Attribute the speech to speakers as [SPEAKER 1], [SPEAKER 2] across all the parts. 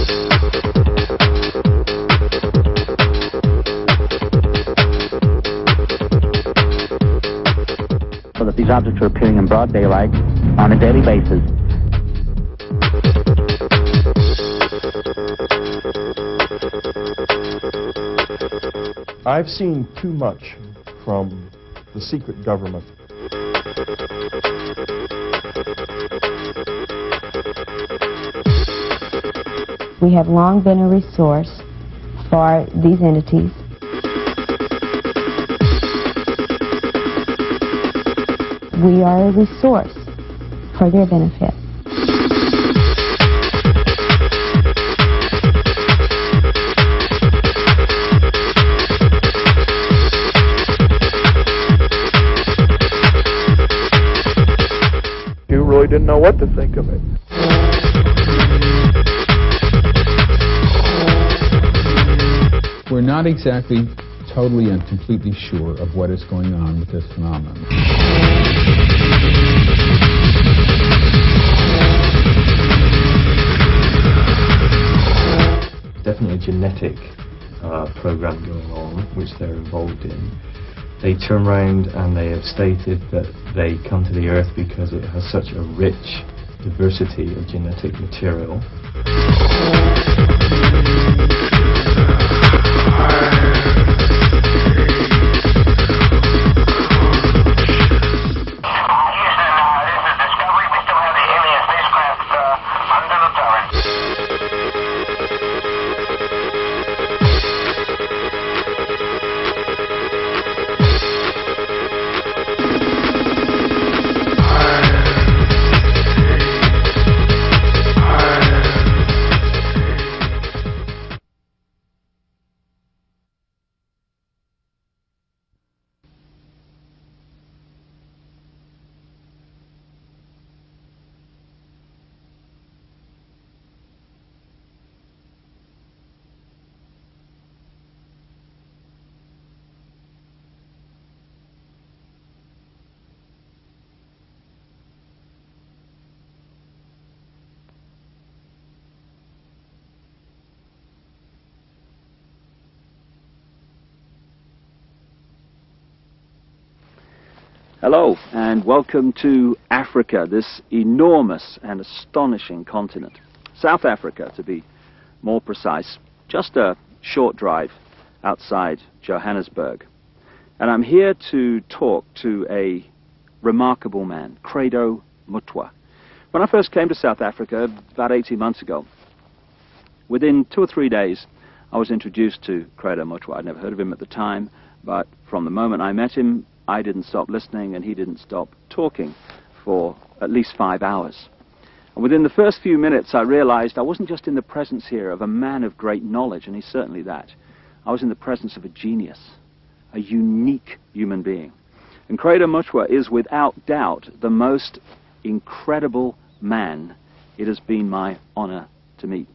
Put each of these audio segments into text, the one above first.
[SPEAKER 1] So that these objects are appearing in broad daylight on a daily basis.
[SPEAKER 2] I've seen too much from the secret government.
[SPEAKER 3] We have long been a resource for these entities. We are a resource for their benefit.
[SPEAKER 2] You really didn't know what to think of it.
[SPEAKER 4] We're not exactly totally and completely sure of what is going on with this phenomenon.
[SPEAKER 5] Definitely a genetic program going on, which they're involved in. They turn around and they have stated that they come to the Earth because it has such a rich diversity of genetic material.
[SPEAKER 6] Hello and welcome to Africa, this enormous and astonishing continent. South Africa, to be more precise, just a short drive outside Johannesburg. And I'm here to talk to a remarkable man, Credo Mutwa. When I first came to South Africa about 18 months ago, within 2 or 3 days I was introduced to Credo Mutwa. I'd never heard of him at the time, but from the moment I met him, I didn't stop listening and he didn't stop talking for at least 5 hours. And within the first few minutes I realized I wasn't just in the presence here of a man of great knowledge, and he's certainly that. I was in the presence of a genius, a unique human being. And Credo Mutwa is without doubt the most incredible man it has been my honor to meet.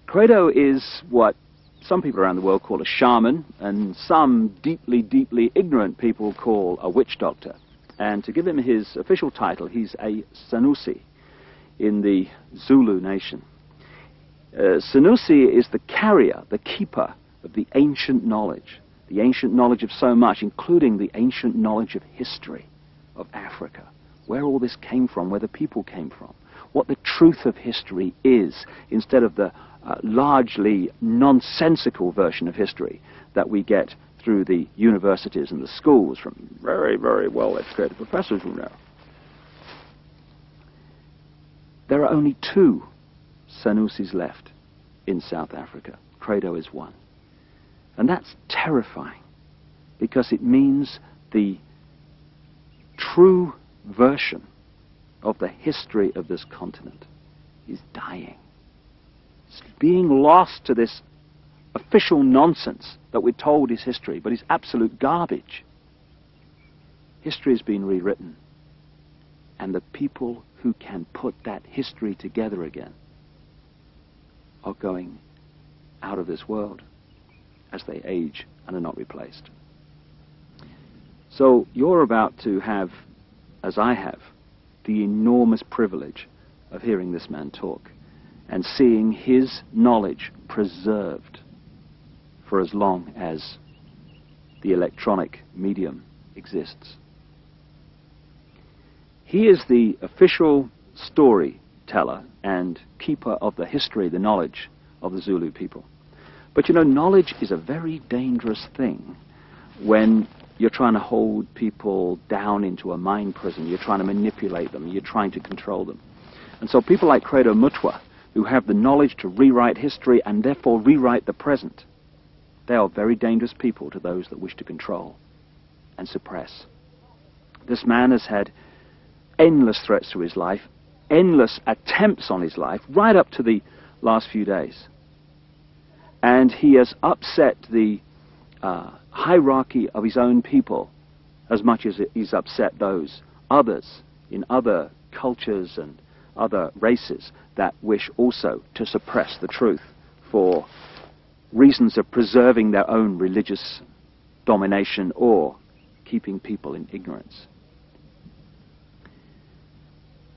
[SPEAKER 6] Credo is what some people around the world call a shaman, and some deeply, deeply ignorant people call a witch doctor. And to give him his official title, he's a Sanusi in the Zulu nation. Sanusi is the carrier, the keeper of the ancient knowledge of so much, including the ancient knowledge of history of Africa, where all this came from, where the people came from, what the truth of history is, instead of the largely nonsensical version of history that we get through the universities and the schools from very, very well-educated professors who know. There are only 2 Sanusis left in South Africa. Credo is one. And that's terrifying, because it means the true version of the history of this continent is dying. It's being lost to this official nonsense that we're told is history, but is absolute garbage. History has been rewritten, and the people who can put that history together again are going out of this world as they age and are not replaced. So you're about to have, as I have, the enormous privilege of hearing this man talk and seeing his knowledge preserved for as long as the electronic medium exists. He is the official storyteller and keeper of the history, the knowledge of the Zulu people. But you know, knowledge is a very dangerous thing when you're trying to hold people down into a mind prison, you're trying to manipulate them, you're trying to control them. And so people like Credo Mutwa, who have the knowledge to rewrite history and therefore rewrite the present, they are very dangerous people to those that wish to control and suppress. This man has had endless threats to his life, endless attempts on his life, right up to the last few days. And he has upset the hierarchy of his own people as much as he's upset those others in other cultures and other races that wish also to suppress the truth for reasons of preserving their own religious domination or keeping people in ignorance.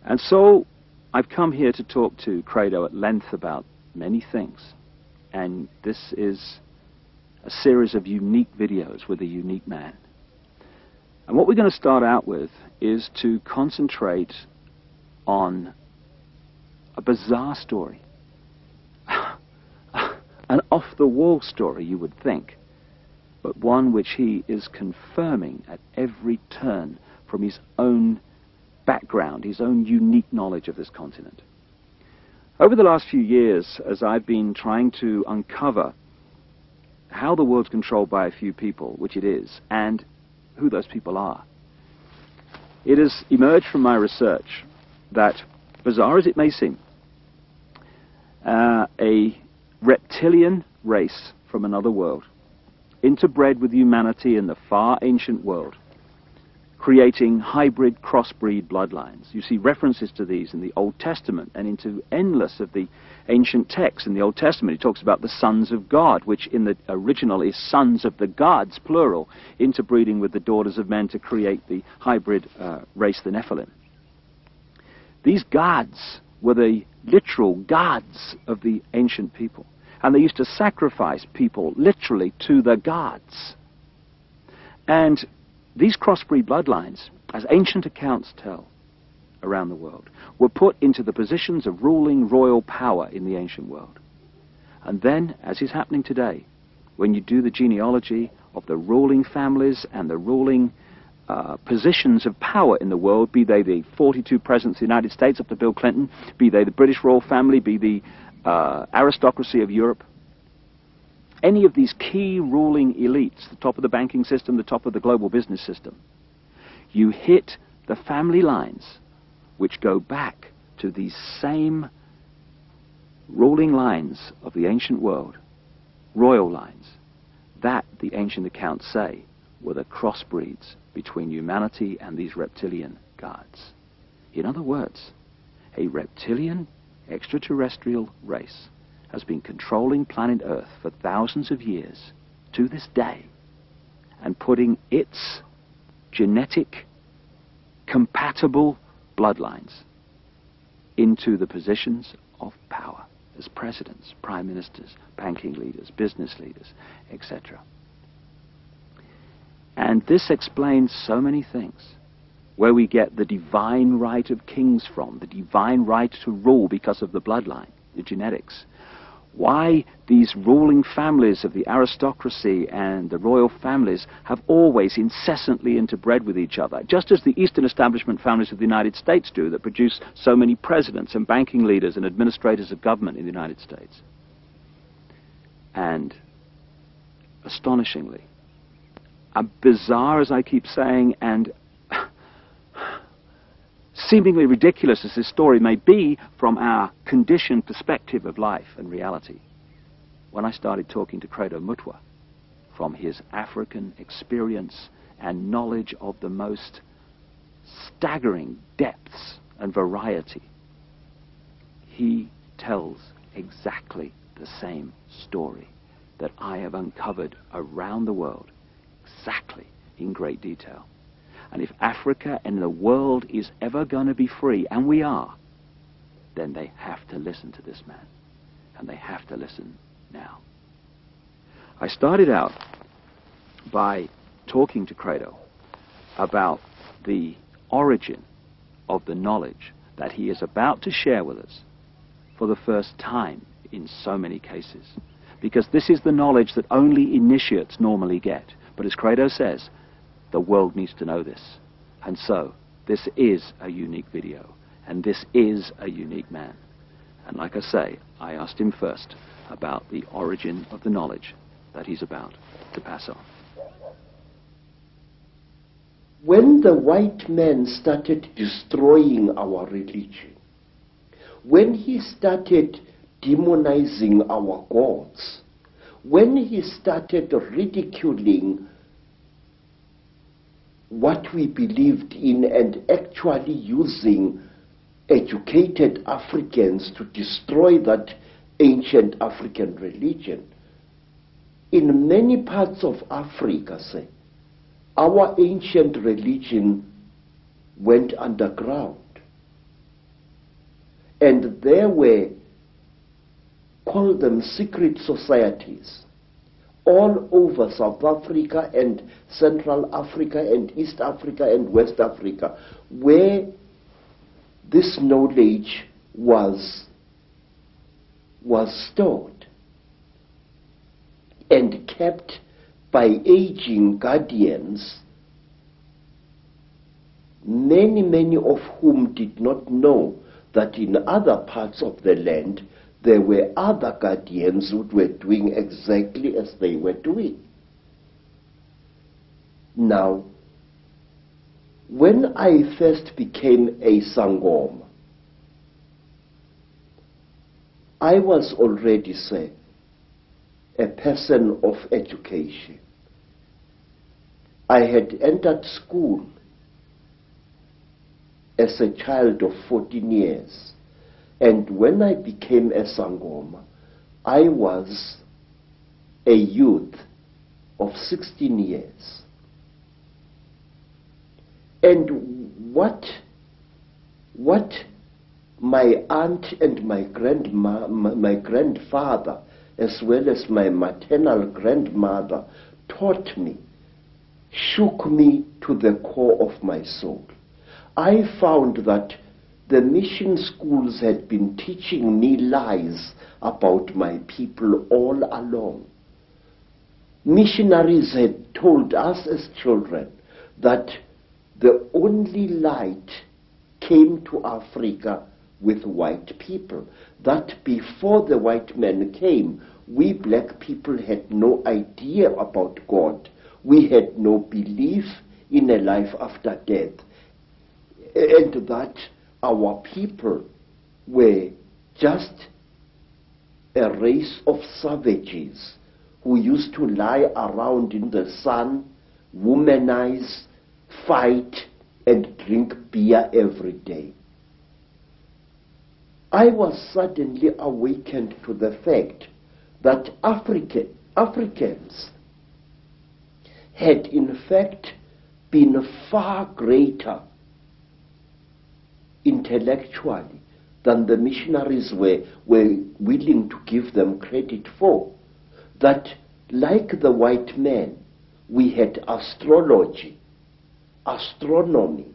[SPEAKER 6] And so I've come here to talk to Credo at length about many things. And this is a series of unique videos with a unique man. And what we're going to start out with is to concentrate on a bizarre story. An off-the-wall story, you would think, but one which he is confirming at every turn from his own background, his own unique knowledge of this continent. Over the last few years, as I've been trying to uncover how the world's controlled by a few people, which it is, and who those people are, it has emerged from my research that, bizarre as it may seem, a reptilian race from another world, interbred with humanity in the far ancient world, creating hybrid crossbreed bloodlines. You see references to these in the Old Testament and into endless of the ancient texts. In the Old Testament, it talks about the sons of God, which in the original is sons of the gods, plural, interbreeding with the daughters of men to create the hybrid race, the Nephilim. These gods were the literal gods of the ancient people. And they used to sacrifice people literally to the gods. And these crossbreed bloodlines, as ancient accounts tell around the world, were put into the positions of ruling royal power in the ancient world. And then, as is happening today, when you do the genealogy of the ruling families and the ruling positions of power in the world, be they the 42 presidents of the United States up to Bill Clinton, be they the British royal family, be the aristocracy of Europe, any of these key ruling elites, the top of the banking system, the top of the global business system, you hit the family lines which go back to these same ruling lines of the ancient world, royal lines, that the ancient accounts say were the crossbreeds between humanity and these reptilian gods. In other words, a reptilian extraterrestrial race has been controlling planet Earth for thousands of years to this day and putting its genetic compatible bloodlines into the positions of power as presidents, prime ministers, banking leaders, business leaders, etc. And this explains so many things. Where we get the divine right of kings from, the divine right to rule because of the bloodline, the genetics. Why these ruling families of the aristocracy and the royal families have always incessantly interbred with each other, just as the Eastern establishment families of the United States do, that produce so many presidents and banking leaders and administrators of government in the United States. And astonishingly, bizarre as I keep saying, and seemingly ridiculous as this story may be from our conditioned perspective of life and reality, when I started talking to Credo Mutwa from his African experience and knowledge of the most staggering depths and variety, he tells exactly the same story that I have uncovered around the world, exactly in great detail. And if Africa and the world is ever going to be free, and we are, then they have to listen to this man. And they have to listen now. I started out by talking to Credo about the origin of the knowledge that he is about to share with us for the first time in so many cases. Because this is the knowledge that only initiates normally get. But as Credo says, the world needs to know this. And so, this is a unique video. And this is a unique man. And like I say, I asked him first about the origin of the knowledge that he's about to pass on.
[SPEAKER 7] When the white man started destroying our religion, when he started demonizing our gods, when he started ridiculing what we believed in and actually using educated Africans to destroy that ancient African religion, in many parts of Africa, say, our ancient religion went underground. And there were, call them secret societies, all over South Africa and Central Africa and East Africa and West Africa, where this knowledge was stored and kept by aging guardians, many of whom did not know that in other parts of the land there were other guardians who were doing exactly as they were doing. Now, when I first became a Sangoma, I was already, say, a person of education. I had entered school as a child of 14 years. And when I became a Sangoma, I was a youth of 16 years. And what my aunt and my grandfather, as well as my maternal grandmother, taught me, shook me to the core of my soul. I found that the mission schools had been teaching me lies about my people all along. Missionaries had told us as children that the only light came to Africa with white people, that before the white men came, we black people had no idea about God. We had no belief in a life after death, and that our people were just a race of savages who used to lie around in the sun, womanize, fight, and drink beer every day. I was suddenly awakened to the fact that Africans had in fact been far greater intellectually than the missionaries were willing to give them credit for. That, like the white man, we had astrology, astronomy,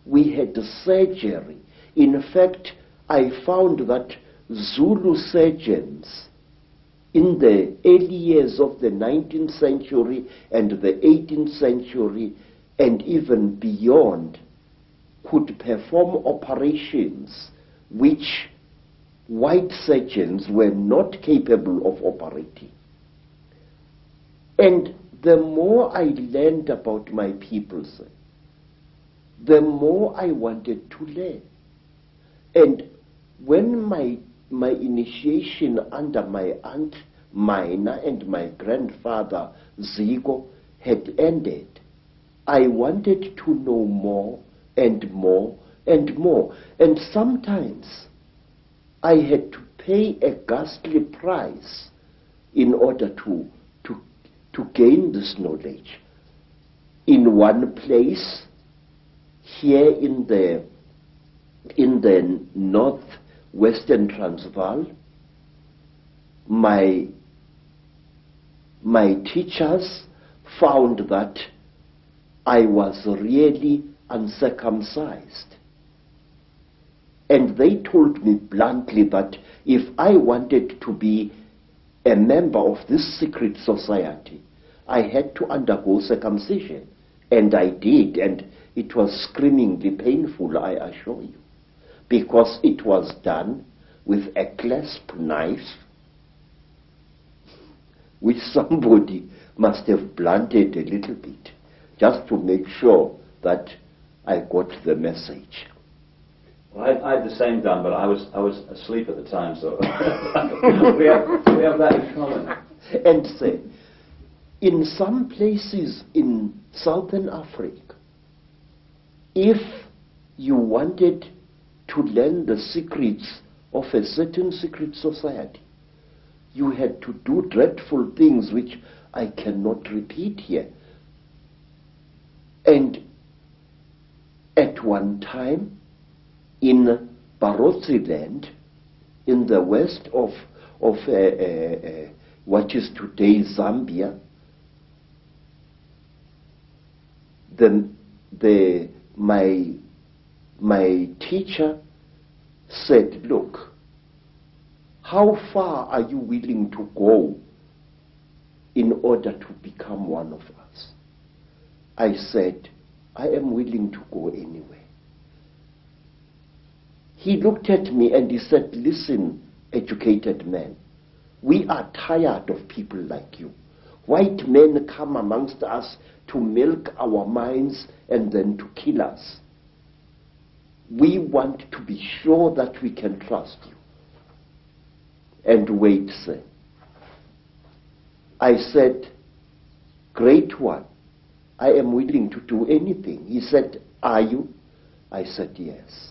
[SPEAKER 7] we had surgery. In fact, I found that Zulu surgeons in the early years of the 19th century and the 18th century and even beyond could perform operations which white surgeons were not capable of operating. And the more I learned about my people, the more I wanted to learn. And when my initiation under my aunt Mina and my grandfather Zigo had ended, I wanted to know more and more and more. And sometimes I had to pay a ghastly price in order to gain this knowledge. In one place, here in the north Western Transvaal, my teachers found that I was really uncircumcised. And they told me bluntly that if I wanted to be a member of this secret society, I had to undergo circumcision. And I did, and it was screamingly painful, I assure you, because it was done with a clasp knife, which somebody must have blunted a little bit, just to make sure that I got the message.
[SPEAKER 6] Well, I had the same done, but I was asleep at the time, so we have that in common.
[SPEAKER 7] And say, in some places in Southern Africa, if you wanted to learn the secrets of a certain secret society, you had to do dreadful things which I cannot repeat here. And at one time, in Barotse land, in the west of what is today Zambia, my teacher said, look, how far are you willing to go in order to become one of us? I said, I am willing to go anywhere. He looked at me and he said, listen, educated man, we are tired of people like you. White men come amongst us to milk our minds and then to kill us. We want to be sure that we can trust you. And wait, sir. I said, great one, I am willing to do anything. He said, are you? I said, yes.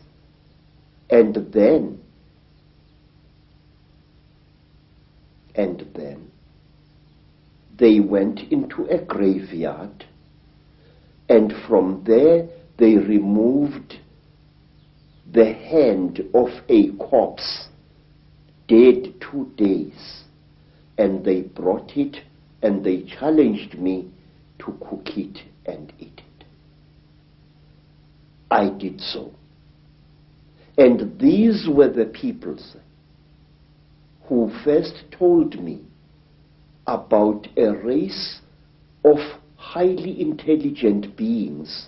[SPEAKER 7] And then they went into a graveyard, and from there they removed the hand of a corpse, dead 2 days, and they brought it and they challenged me to cook it and eat it. I did so. And these were the peoples who first told me about a race of highly intelligent beings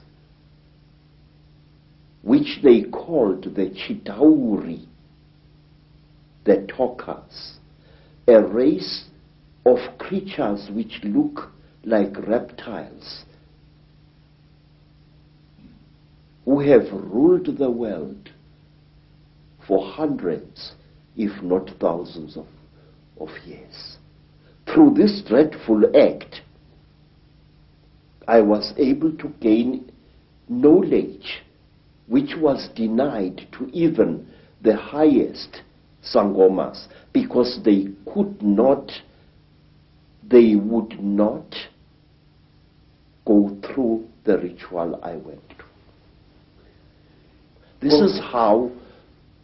[SPEAKER 7] which they called the Chitauri, the talkers, a race of creatures which look like reptiles, who have ruled the world for hundreds, if not thousands of years. Through this dreadful act, I was able to gain knowledge which was denied to even the highest Sangomas, because they would not go through the ritual I went through. This is how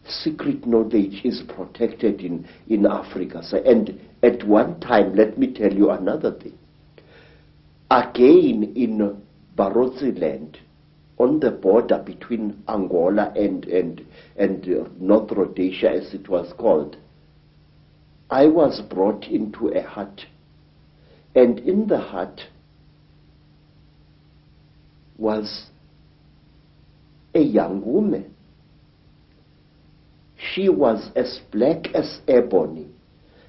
[SPEAKER 7] secret knowledge is protected in Africa. So, and at one time, let me tell you another thing. Again, in Barotse land, on the border between Angola and North Rhodesia, as it was called, I was brought into a hut. And in the hut was a young woman. She was as black as ebony,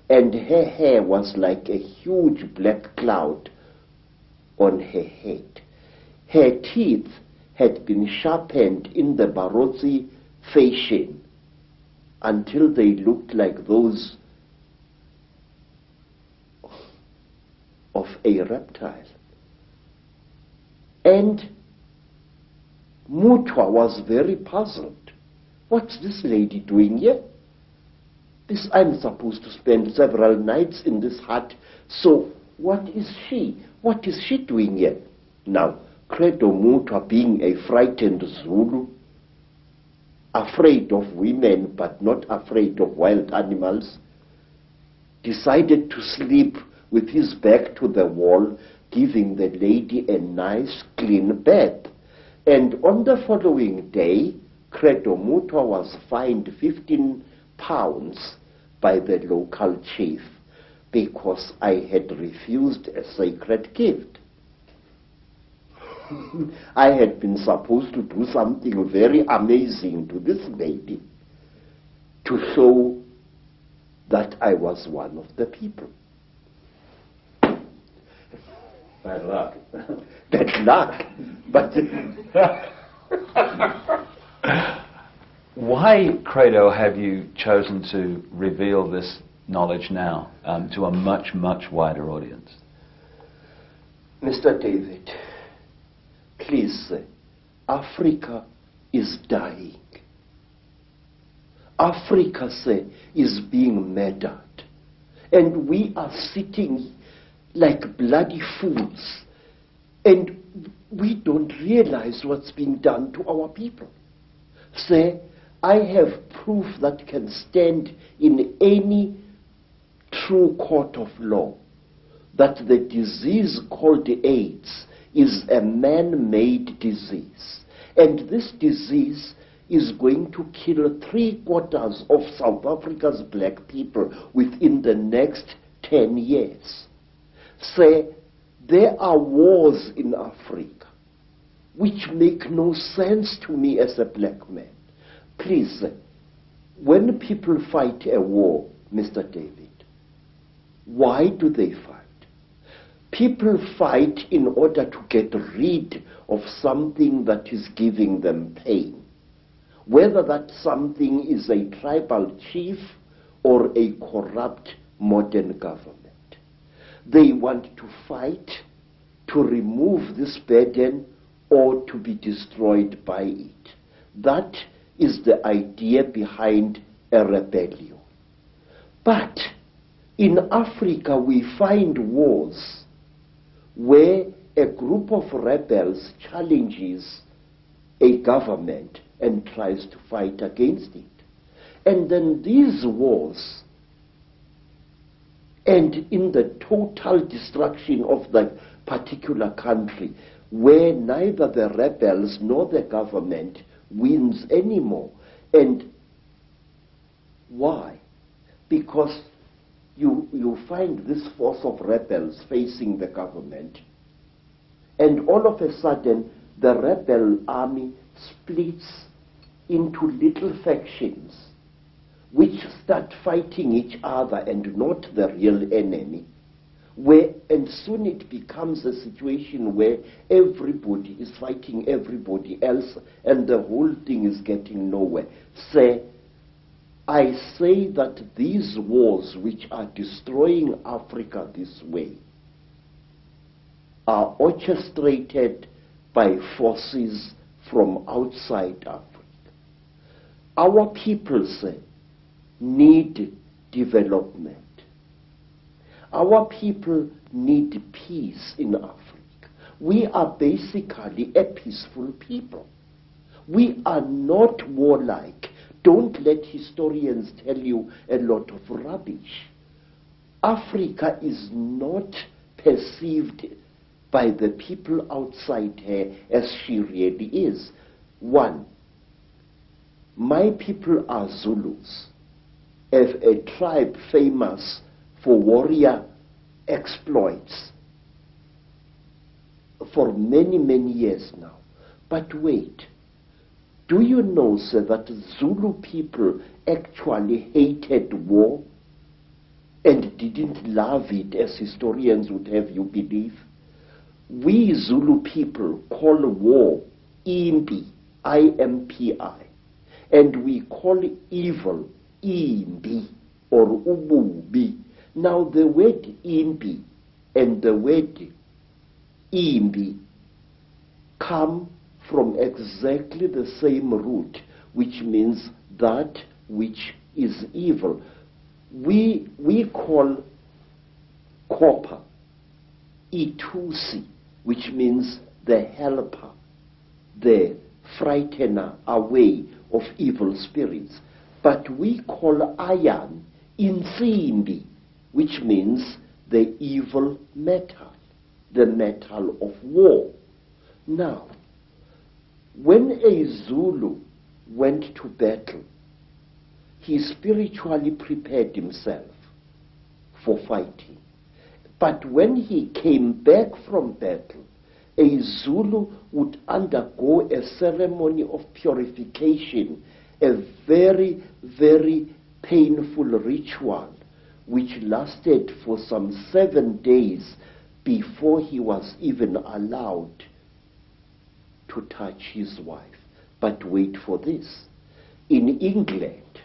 [SPEAKER 7] and her hair was like a huge black cloud on her head. Her teeth had been sharpened in the Barotse fashion until they looked like those of a reptile. And Mutwa was very puzzled. What's this lady doing here? I'm supposed to spend several nights in this hut, so what is she? What is she doing here? Now, Credo Mutwa, being a frightened Zulu, afraid of women but not afraid of wild animals, decided to sleep with his back to the wall, giving the lady a nice clean bed. And on the following day, Credo Mutwa was fined 15 pounds by the local chief because I had refused a sacred gift. I had been supposed to do something very amazing to this lady to show that I was one of the people.
[SPEAKER 6] Bad luck.
[SPEAKER 7] Bad luck. But
[SPEAKER 6] why, Credo, have you chosen to reveal this knowledge now to a much, much wider audience?
[SPEAKER 7] Mr. David, please, Africa is dying. Africa, is being murdered. And we are sitting like bloody fools. And we don't realize what's being done to our people. I have proof that can stand in any true court of law that the disease called AIDS is a man-made disease. And this disease is going to kill 3/4 of South Africa's black people within the next 10 years. There are wars in Africa which make no sense to me as a black man. Please, when people fight a war, Mr. David, why do they fight? People fight in order to get rid of something that is giving them pain. Whether that something is a tribal chief or a corrupt modern government. They want to fight to remove this burden or to be destroyed by it. That is the idea behind a rebellion. But in Africa we find wars where a group of rebels challenges a government and tries to fight against it. And then these wars end in the total destruction of the particular country, where neither the rebels nor the government wins anymore. And why? Because you find this force of rebels facing the government, and all of a sudden the rebel army splits into little factions which start fighting each other and not the real enemy, and soon it becomes a situation where everybody is fighting everybody else and the whole thing is getting nowhere. I say that these wars which are destroying Africa this way are orchestrated by forces from outside Africa. Our people need development. Our people need peace in Africa. We are basically a peaceful people. We are not warlike. Don't let historians tell you a lot of rubbish. Africa is not perceived by the people outside her as she really is. One, my people are Zulus, a tribe famous for warrior exploits for many, many years now. But wait, do you know, sir, that Zulu people actually hated war and didn't love it as historians would have you believe? We Zulu people call war impi, I-M-P-I, and we call evil imbi or ububi. Now the word imbi and the word imbi come from exactly the same root, which means that which is evil. We call copper itusi, which means the helper, the frightener away, of evil spirits. But we call iron insimbi, which means the evil metal, the metal of war. Now, when a Zulu went to battle, he spiritually prepared himself for fighting. But when he came back from battle, a Zulu would undergo a ceremony of purification, a very, very painful ritual, which lasted for some 7 days before he was even allowed to touch his wife. But wait for this. In England,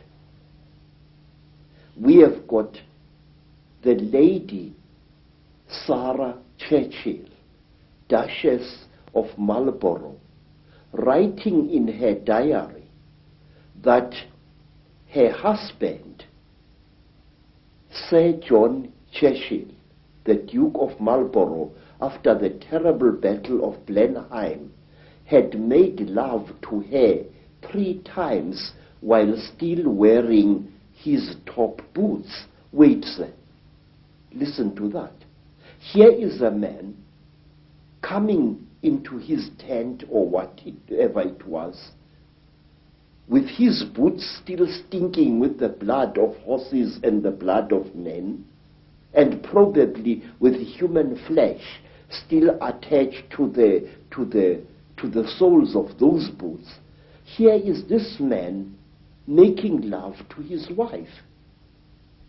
[SPEAKER 7] we have got the Lady Sarah Churchill, Duchess of Marlborough, writing in her diary that her husband, Sir John Churchill, the Duke of Marlborough, after the terrible Battle of Blenheim, had made love to her 3 times while still wearing his top boots. Wait, sir. Listen to that. Here is a man coming into his tent or whatever it was, with his boots still stinking with the blood of horses and the blood of men, and probably with human flesh still attached to the soles of those boots. Here is this man making love to his wife.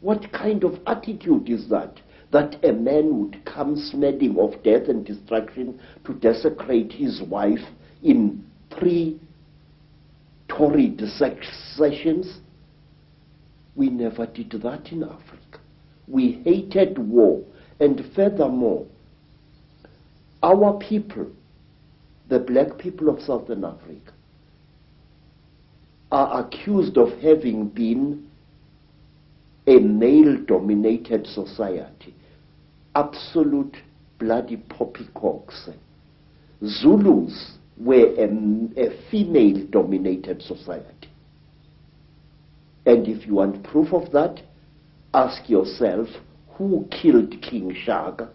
[SPEAKER 7] What kind of attitude is that? That a man would come smelling of death and destruction to desecrate his wife in 3 torrid sessions? We never did that in Africa. We hated war. And furthermore, our people, the black people of Southern Africa, are accused of having been a male-dominated society. Absolute bloody poppycocks. Zulus were a female-dominated society. And if you want proof of that, ask yourself, who killed King Shaka?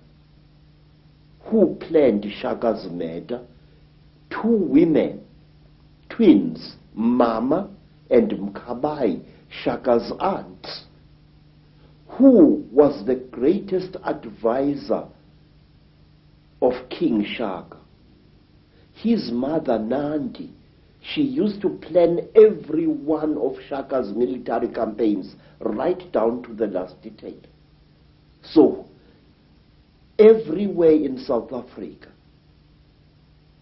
[SPEAKER 7] Who planned Shaka's murder? 2 women, twins, Mama and Mkabai, Shaka's aunts. Who was the greatest advisor of King Shaka? His mother Nandi. She used to plan every one of Shaka's military campaigns right down to the last detail. So, everywhere in South Africa,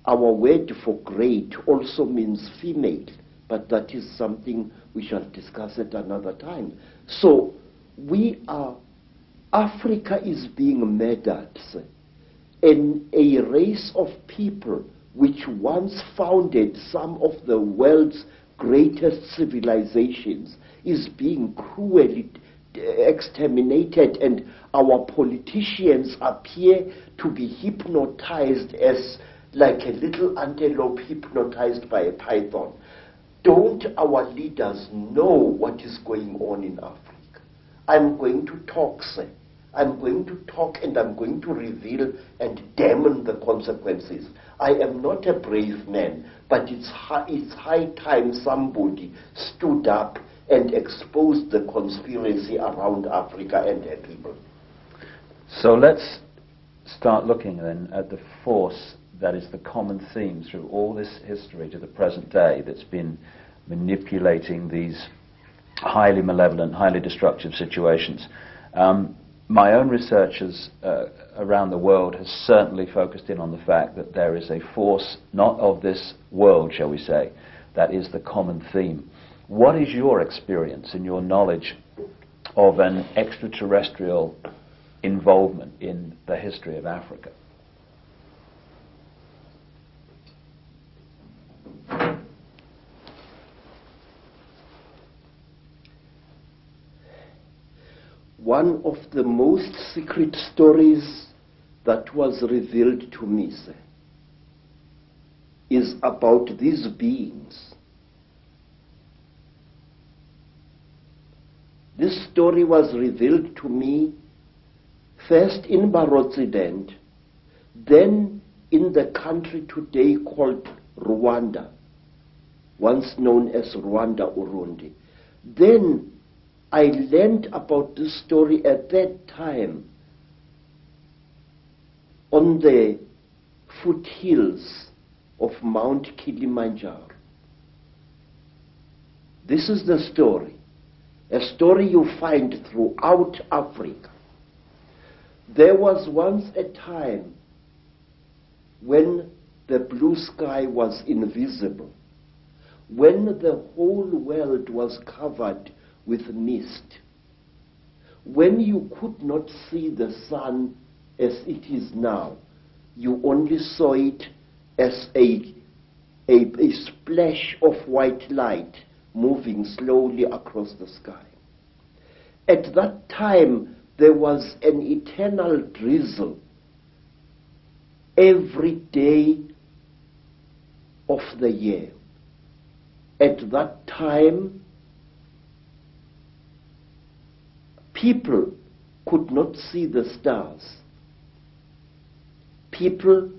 [SPEAKER 7] our word for great also means female, but that is something we shall discuss at another time. So, Africa is being murdered, and a race of people which once founded some of the world's greatest civilizations is being cruelly exterminated, and our politicians appear to be hypnotized as like a little antelope hypnotized by a python. Don't our leaders know what is going on in Africa? I'm going to talk, sir. I'm going to talk, and I'm going to reveal and damn the consequences. I am not a brave man, but it's high time somebody stood up and exposed the conspiracy around Africa and her people.
[SPEAKER 6] So let's start looking then at the force that is the common theme through all this history to the present day that's been manipulating these highly malevolent, highly destructive situations. My own researchers around the world has certainly focused in on the fact that there is a force not of this world, shall we say, that is the common theme. What is your experience and your knowledge of an extraterrestrial involvement in the history of Africa?
[SPEAKER 7] One of the most secret stories that was revealed to me, sir, is about these beings this story was revealed to me first in Barotsident, then in the country today called Rwanda, once known as Rwanda Urundi. Then I learned about this story at that time on the foothills of Mount Kilimanjaro. This is the story, a story you find throughout Africa. There was once a time when the blue sky was invisible, when the whole world was covered with mist, when you could not see the sun as it is now. You only saw it as a splash of white light moving slowly across the sky. At that time, there was an eternal drizzle every day of the year. At that time, people could not see the stars. People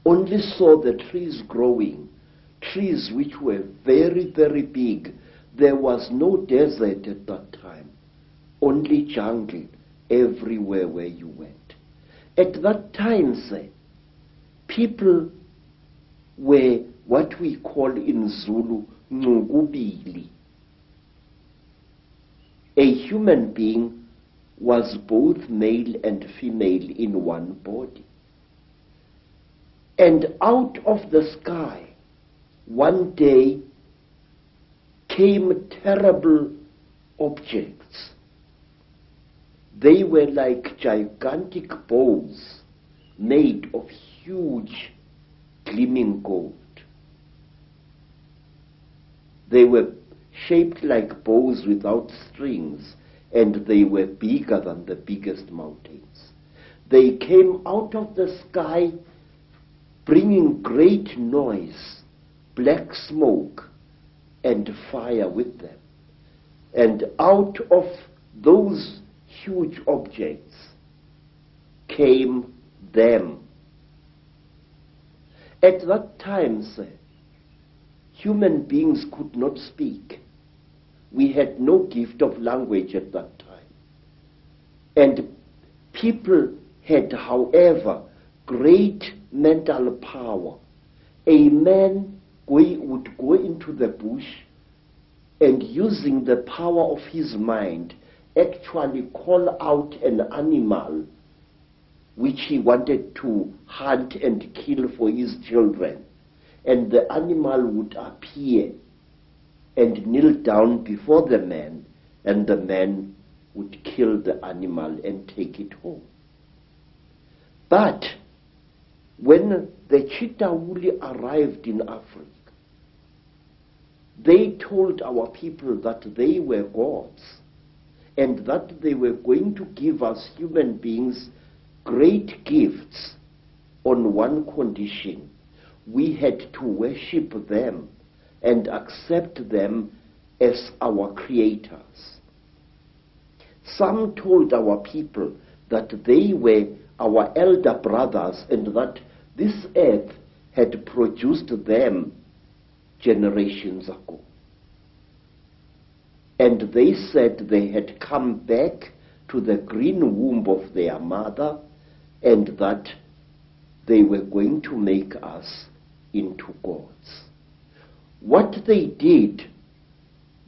[SPEAKER 7] only saw the trees growing, trees which were very, very big. There was no desert at that time, only jungle everywhere where you went. At that time, sir, people were what we call in Zulu, ngubili. A human being was both male and female in one body. And out of the sky, one day, came terrible objects. They were like gigantic bows made of huge gleaming gold. They were shaped like bows without strings, and they were bigger than the biggest mountains. They came out of the sky bringing great noise, black smoke, and fire with them. And out of those huge objects came them. At that time, sir, human beings could not speak. We had no gift of language at that time. And people had, however, great mental power. A man would go into the bush and, using the power of his mind, actually call out an animal which he wanted to hunt and kill for his children. And the animal would appear and kneel down before the man, and the man would kill the animal and take it home. But when the Chitawuli arrived in Africa, they told our people that they were gods and that they were going to give us human beings great gifts on one condition. We had to worship them and accept them as our creators. Some told our people that they were our elder brothers and that this earth had produced them generations ago. And they said they had come back to the green womb of their mother and that they were going to make us into gods. What they did,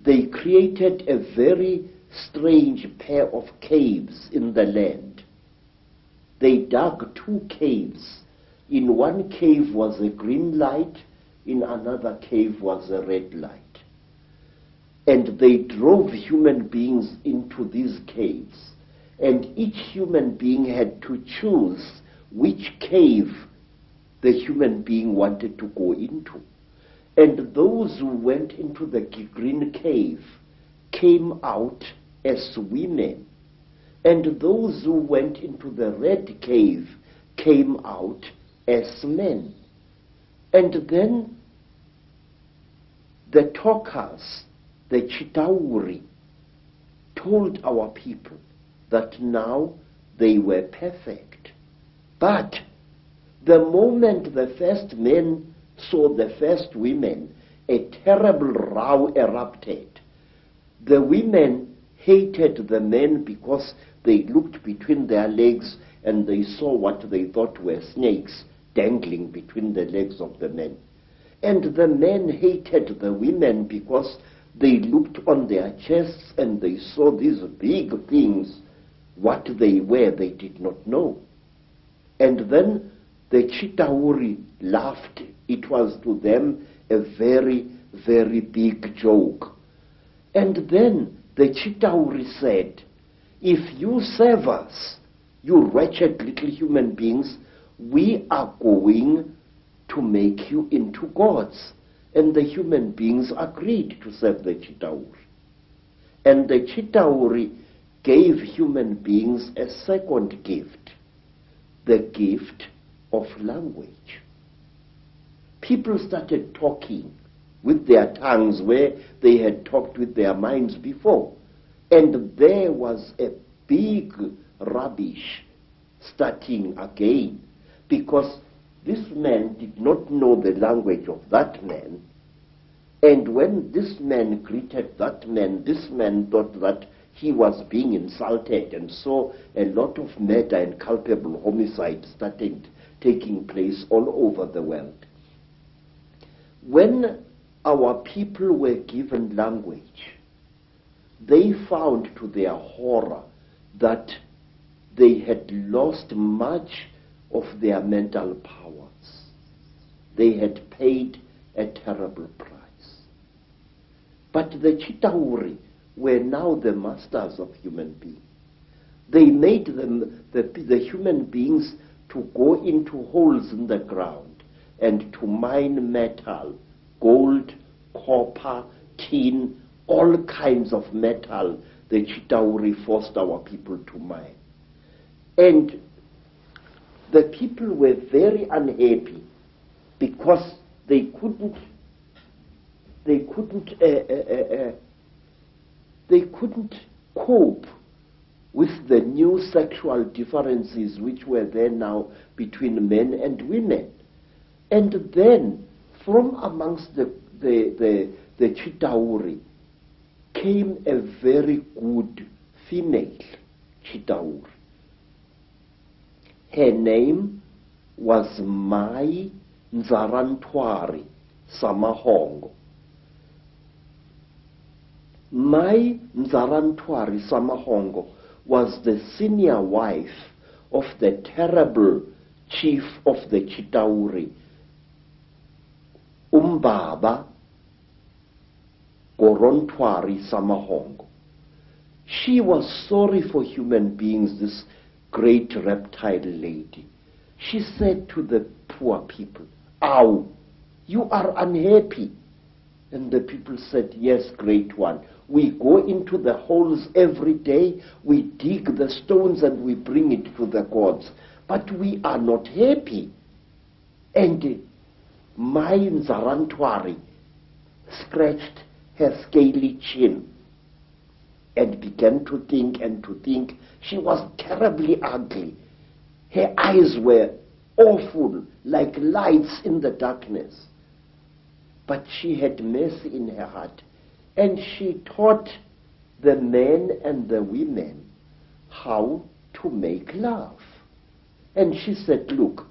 [SPEAKER 7] they created a very strange pair of caves in the land. They dug 2 caves. In one cave was a green light, in another cave was a red light. And they drove human beings into these caves. And each human being had to choose which cave the human being wanted to go into. And those who went into the green cave came out as women. And those who went into the red cave came out as men. And then the talkers, the Chitauri, told our people that now they were perfect. But the moment the first men saw the first women, a terrible row erupted. The women hated the men because they looked between their legs and they saw what they thought were snakes dangling between the legs of the men. And the men hated the women because they looked on their chests and they saw these big things. What they were, they did not know. And then the TZR laughed. It was to them a very, very big joke. And then the TZR said, if you serve us, you wretched little human beings, we are going to make you into gods. And the human beings agreed to serve the TZR. And the TZR gave human beings a second gift, the gift of language. People started talking with their tongues where they had talked with their minds before. And there was a big rubbish starting again, because this man did not know the language of that man. And when this man greeted that man, this man thought that he was being insulted, and so a lot of murder and culpable homicide started taking place all over the world. When our people were given language, they found to their horror that they had lost much of their mental powers. They had paid a terrible price. But the TZR were now the masters of human beings. They made them, the human beings, to go into holes in the ground and to mine metal, gold, copper, tin, all kinds of metal. The TZR forced our people to mine. And the people were very unhappy because they couldn't cope with the new sexual differences which were there now between men and women. And then from amongst the TZR came a very good female TZR. Her name was Mai Nzarantwari Samahongo. Mai Nzarantwari Samahongo was the senior wife of the terrible chief of the TZR, Umbaba Gorontwari Samahongo. She was sorry for human beings, this great reptile lady. She said to the poor people, "Ow, you are unhappy." And the people said, "Yes, great one. We go into the holes every day, we dig the stones and we bring it to the gods, but we are not happy." And Mai Nzarantwari scratched her scaly chin and began to think and to think. She was terribly ugly. Her eyes were awful, like lights in the darkness. But she had mercy in her heart, and she taught the men and the women how to make love. And she said, "Look,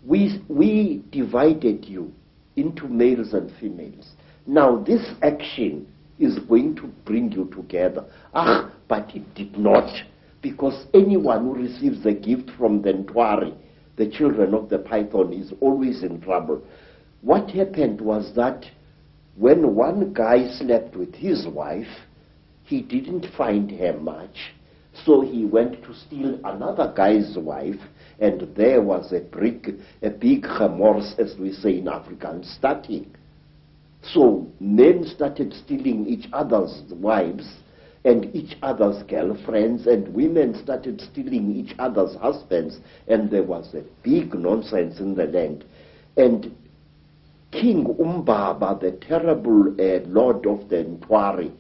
[SPEAKER 7] we divided you into males and females. Now this action is going to bring you together." But it did not, because anyone who receives a gift from the Ntwari, the children of the python, is always in trouble. What happened was that when one guy slept with his wife, he didn't find her much, so he went to steal another guy's wife, and there was a big remorse, as we say in Afrikaans, starting. So men started stealing each other's wives and each other's girlfriends, and women started stealing each other's husbands, and there was a big nonsense in the land. And King Umbaba, the terrible lord of the Ntwari,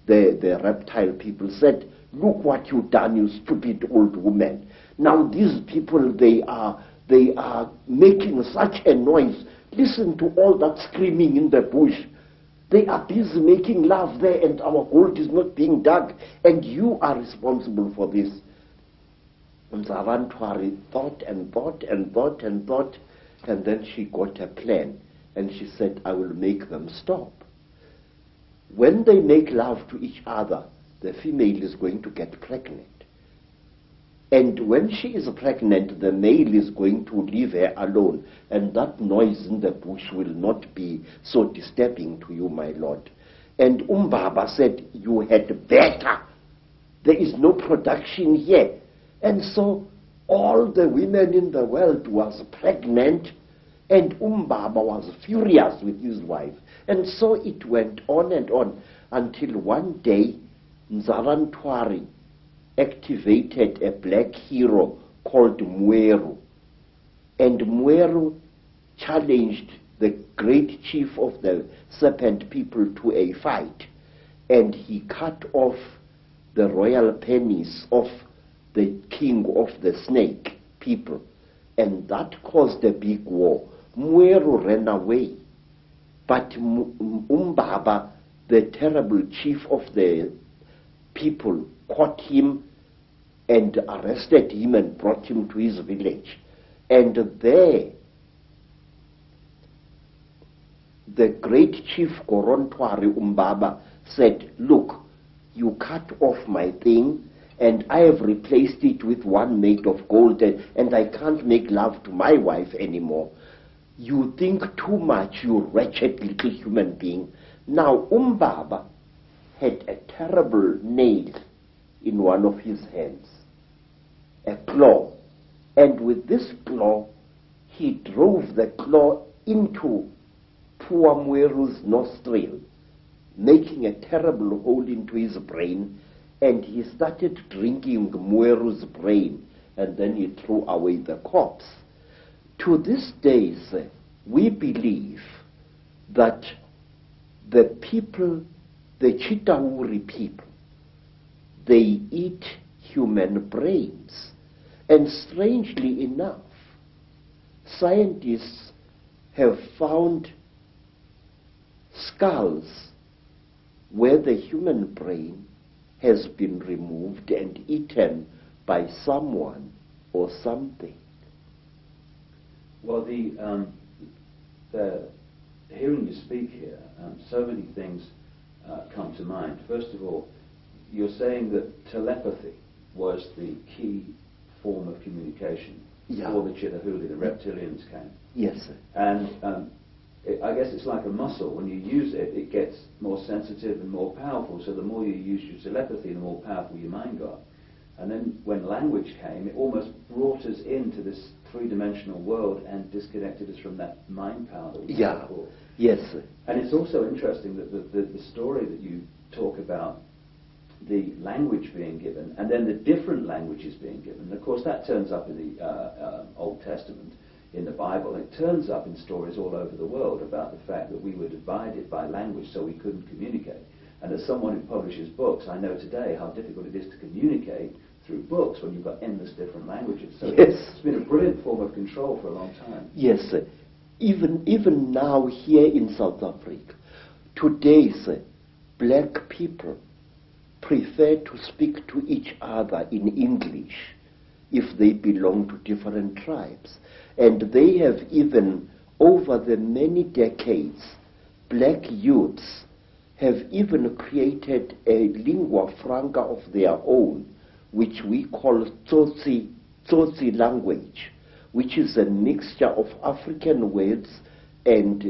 [SPEAKER 7] the reptile people said, "Look what you've done, you stupid old woman. Now these people, they are making such a noise. Listen to all that screaming in the bush. They are busy making love there, and our gold is not being dug, and you are responsible for this." And Zarantwari thought and thought and thought and thought, and then she got a plan, and she said, "I will make them stop. When they make love to each other, the female is going to get pregnant. And when she is pregnant, the male is going to leave her alone, and that noise in the bush will not be so disturbing to you, my lord." And Umbaba said, "You had better. There is no production here." And so all the women in the world was pregnant, and Umbaba was furious with his wife. And so it went on and on until one day Nzarantwari activated a black hero called Mweru. And Mweru challenged the great chief of the serpent people to a fight. And he cut off the royal penis of the king of the snake people. And that caused a big war. Mweru ran away. But Umbaba, the terrible chief of the people, caught him and arrested him and brought him to his village. And there, the great chief Gorontwari Umbaba said, "Look, you cut off my thing, and I have replaced it with one made of gold, and I can't make love to my wife anymore. You think too much, you wretched little human being." Now Umbaba had a terrible nail in one of his hands, a claw. And with this claw, he drove the claw into poor Mweru's nostril, making a terrible hole into his brain, and he started drinking Mweru's brain, and then he threw away the corpse. To this day, we believe that the people, the Chitauri people, they eat human brains. And strangely enough, scientists have found skulls where the human brain has been removed and eaten by someone or something.
[SPEAKER 6] Well, hearing you speak here, so many things come to mind. First of all, you're saying that telepathy was the key form of communication before the Chitahuli, the reptilians came.
[SPEAKER 7] Yes, sir.
[SPEAKER 6] And I guess it's like a muscle. When you use it, it gets more sensitive and more powerful. So the more you use your telepathy, the more powerful your mind got. And then when language came, it almost brought us into this three-dimensional world and disconnected us from that mind power that we had before.
[SPEAKER 7] Yes, sir.
[SPEAKER 6] And it's also interesting that the story that you talk about, the language being given, and then the different languages being given. Of course, that turns up in the Old Testament, in the Bible. It turns up in stories all over the world about the fact that we were divided by language, so we couldn't communicate. And as someone who publishes books, I know today how difficult it is to communicate through books when you've got endless different languages. So it's been a brilliant form of control for a long time.
[SPEAKER 7] Yes, sir. Even now here in South Africa, today, sir, black people prefer to speak to each other in English if they belong to different tribes. And they have even, over the many decades, black youths have even created a lingua franca of their own, which we call Tsotsi language, which is a mixture of African words and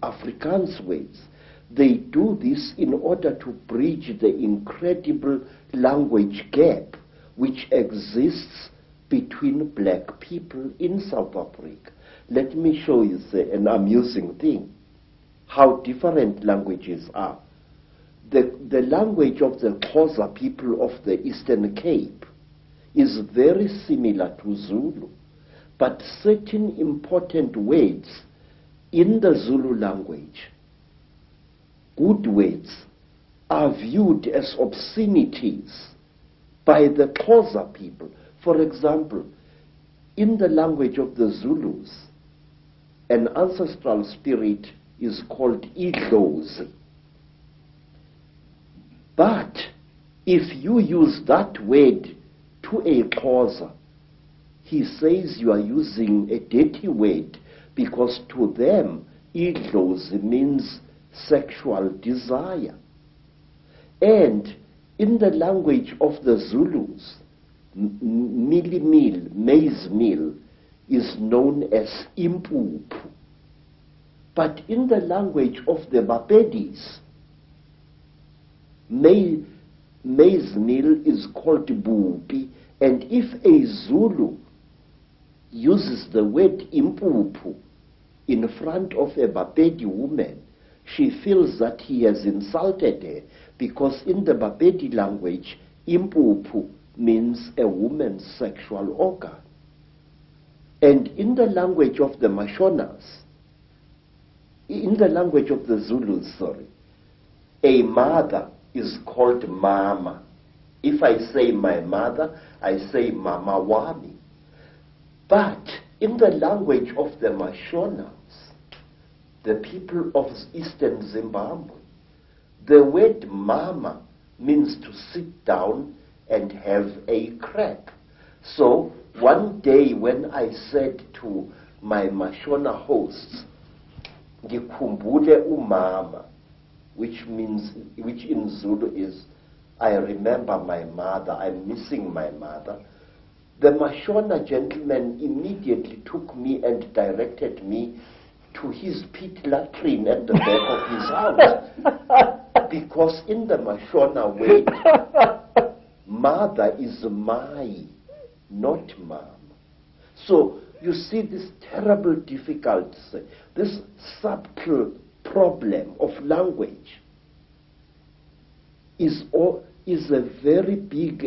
[SPEAKER 7] Afrikaans words. They do this in order to bridge the incredible language gap which exists between black people in South Africa. Let me show you an amusing thing, how different languages are. The language of the Xhosa people of the Eastern Cape is very similar to Zulu, but certain important words in the Zulu language, good words, are viewed as obscenities by the Xhosa people. For example, in the language of the Zulus, an ancestral spirit is called Idlozi. But if you use that word to a Xhosa, he says you are using a dirty word, because to them, Idlozi means sexual desire. And in the language of the Zulus, milimil, maize meal, is known as impuphu. But in the language of the Bapedis, maize meal is called bupi, and if a Zulu uses the word impuphu in front of a Bapedi woman, she feels that he has insulted her, because in the Bapedi language, impuphu means a woman's sexual organ. And in the language of the Mashonas, in the language of the Zulus, a mother is called mama. If I say my mother, I say mama wami. But in the language of the Mashonas, the people of eastern Zimbabwe, the word mama means to sit down and have a crack. So one day when I said to my Mashona hosts, Ngikhumbule umama, which in Zulu is, I remember my mother, I'm missing my mother, the Mashona gentleman immediately took me and directed me to his pit latrine at the back of his house. Because in the Mashona way, mother is mai, not mama. So you see this terrible difficulty, this subtle problem of language is a very big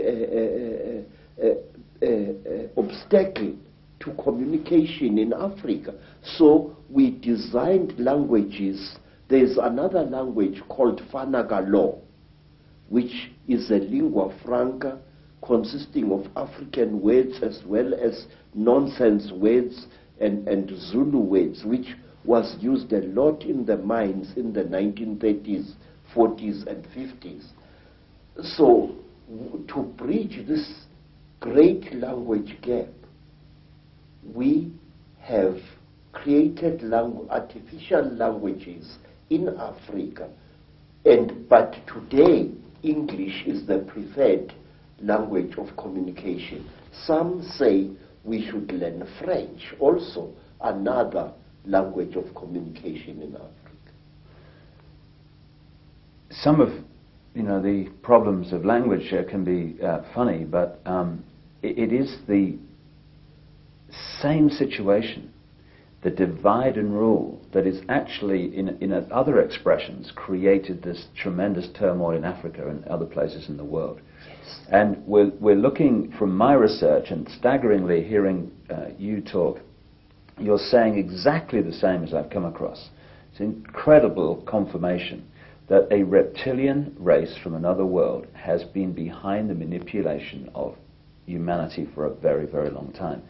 [SPEAKER 7] obstacle to communication in Africa. So we designed languages. There's another language called Fanagalo, which is a lingua franca consisting of African words as well as nonsense words and Zulu words, which was used a lot in the mines in the 1930s, 40s, and 50s. So to bridge this great language gap, we have created artificial languages in Africa, but today English is the preferred language of communication. Some say we should learn French, also another language of communication in Africa.
[SPEAKER 8] Some of the problems of language can be funny, but it is the same situation, the divide and rule, that is actually, in other expressions, created this tremendous turmoil in Africa and other places in the world.
[SPEAKER 7] Yes.
[SPEAKER 8] And we're looking from my research, and staggeringly hearing you talk, you're saying exactly the same as I've come across. It's incredible confirmation that a reptilian race from another world has been behind the manipulation of humanity for a very, very long time.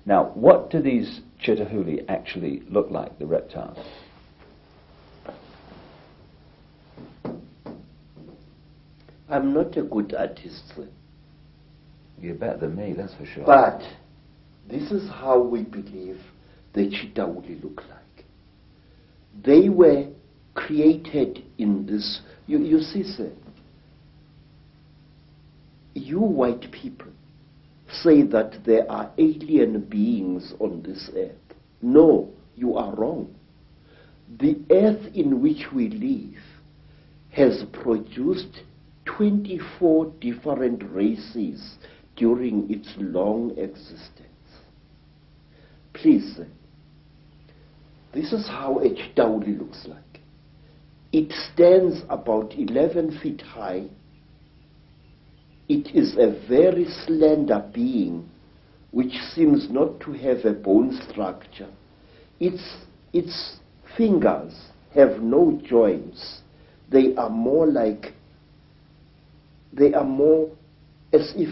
[SPEAKER 8] Now, what do these Chitahuli actually look like, the reptiles?
[SPEAKER 7] I'm not a good artist, sir.
[SPEAKER 8] You're better than me, that's for sure.
[SPEAKER 7] But this is how we believe the Chitahuli look like. They were created in this. You see, sir, you white people say that there are alien beings on this earth. No, you are wrong. The earth in which we live has produced 24 different races during its long existence. Please, this is how a Chitauli looks like. It stands about 11 feet high. It is a very slender being which seems not to have a bone structure. Its fingers have no joints. They are more like they are more as if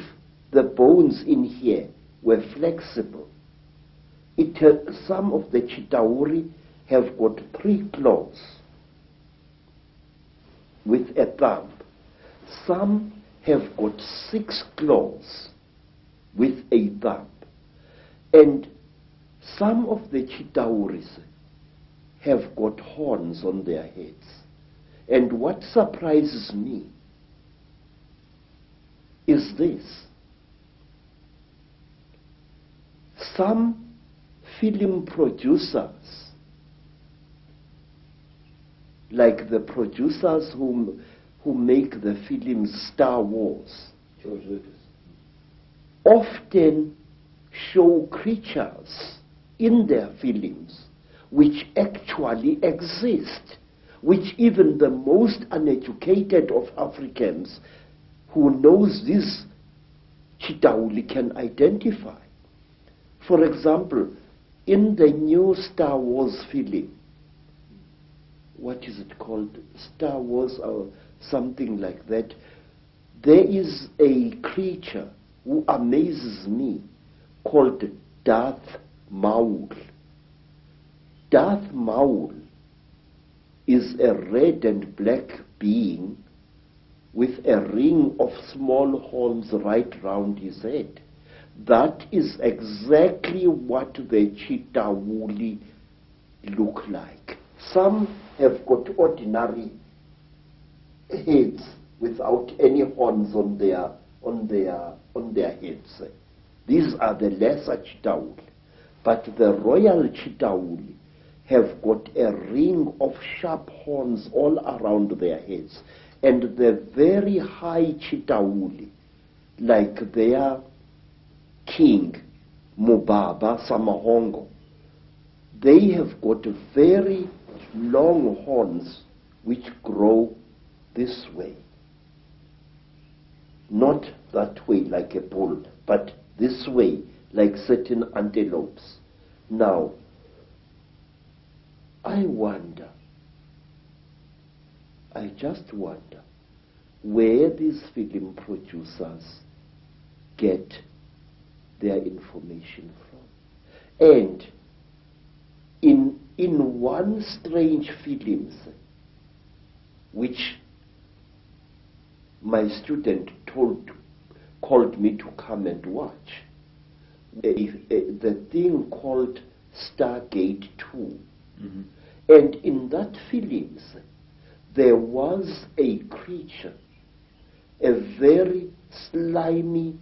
[SPEAKER 7] the bones in here were flexible. Some of the Chitauri have got 3 claws with a thumb. Some have got 6 claws with a thumb. And some of the Chitauris have got horns on their heads. And what surprises me is this. Some film producers, like the producers who make the film Star Wars, George Lucas, often show creatures in their films which actually exist, which even the most uneducated of Africans who knows this Chitauli can identify. For example, in the new Star Wars film, what is it called? Star Wars or something like that. There is a creature who amazes me called Darth Maul. Darth Maul is a red and black being with a ring of small horns right round his head. That is exactly what the Chitauli look like. Some have got ordinary heads without any horns on their heads. These are the lesser Chitauli. But the royal Chitauli have got a ring of sharp horns all around their heads. And the very high Chitauli, like their king, Mubaba Samahongo, they have got very long horns which grow this way. Not that way like a bull, but this way like certain antelopes. Now, I just wonder where these film producers get their information from. And in one strange film which my student called me to come and watch, the thing called Stargate 2. Mm-hmm. And in that film, there was a creature, a very slimy,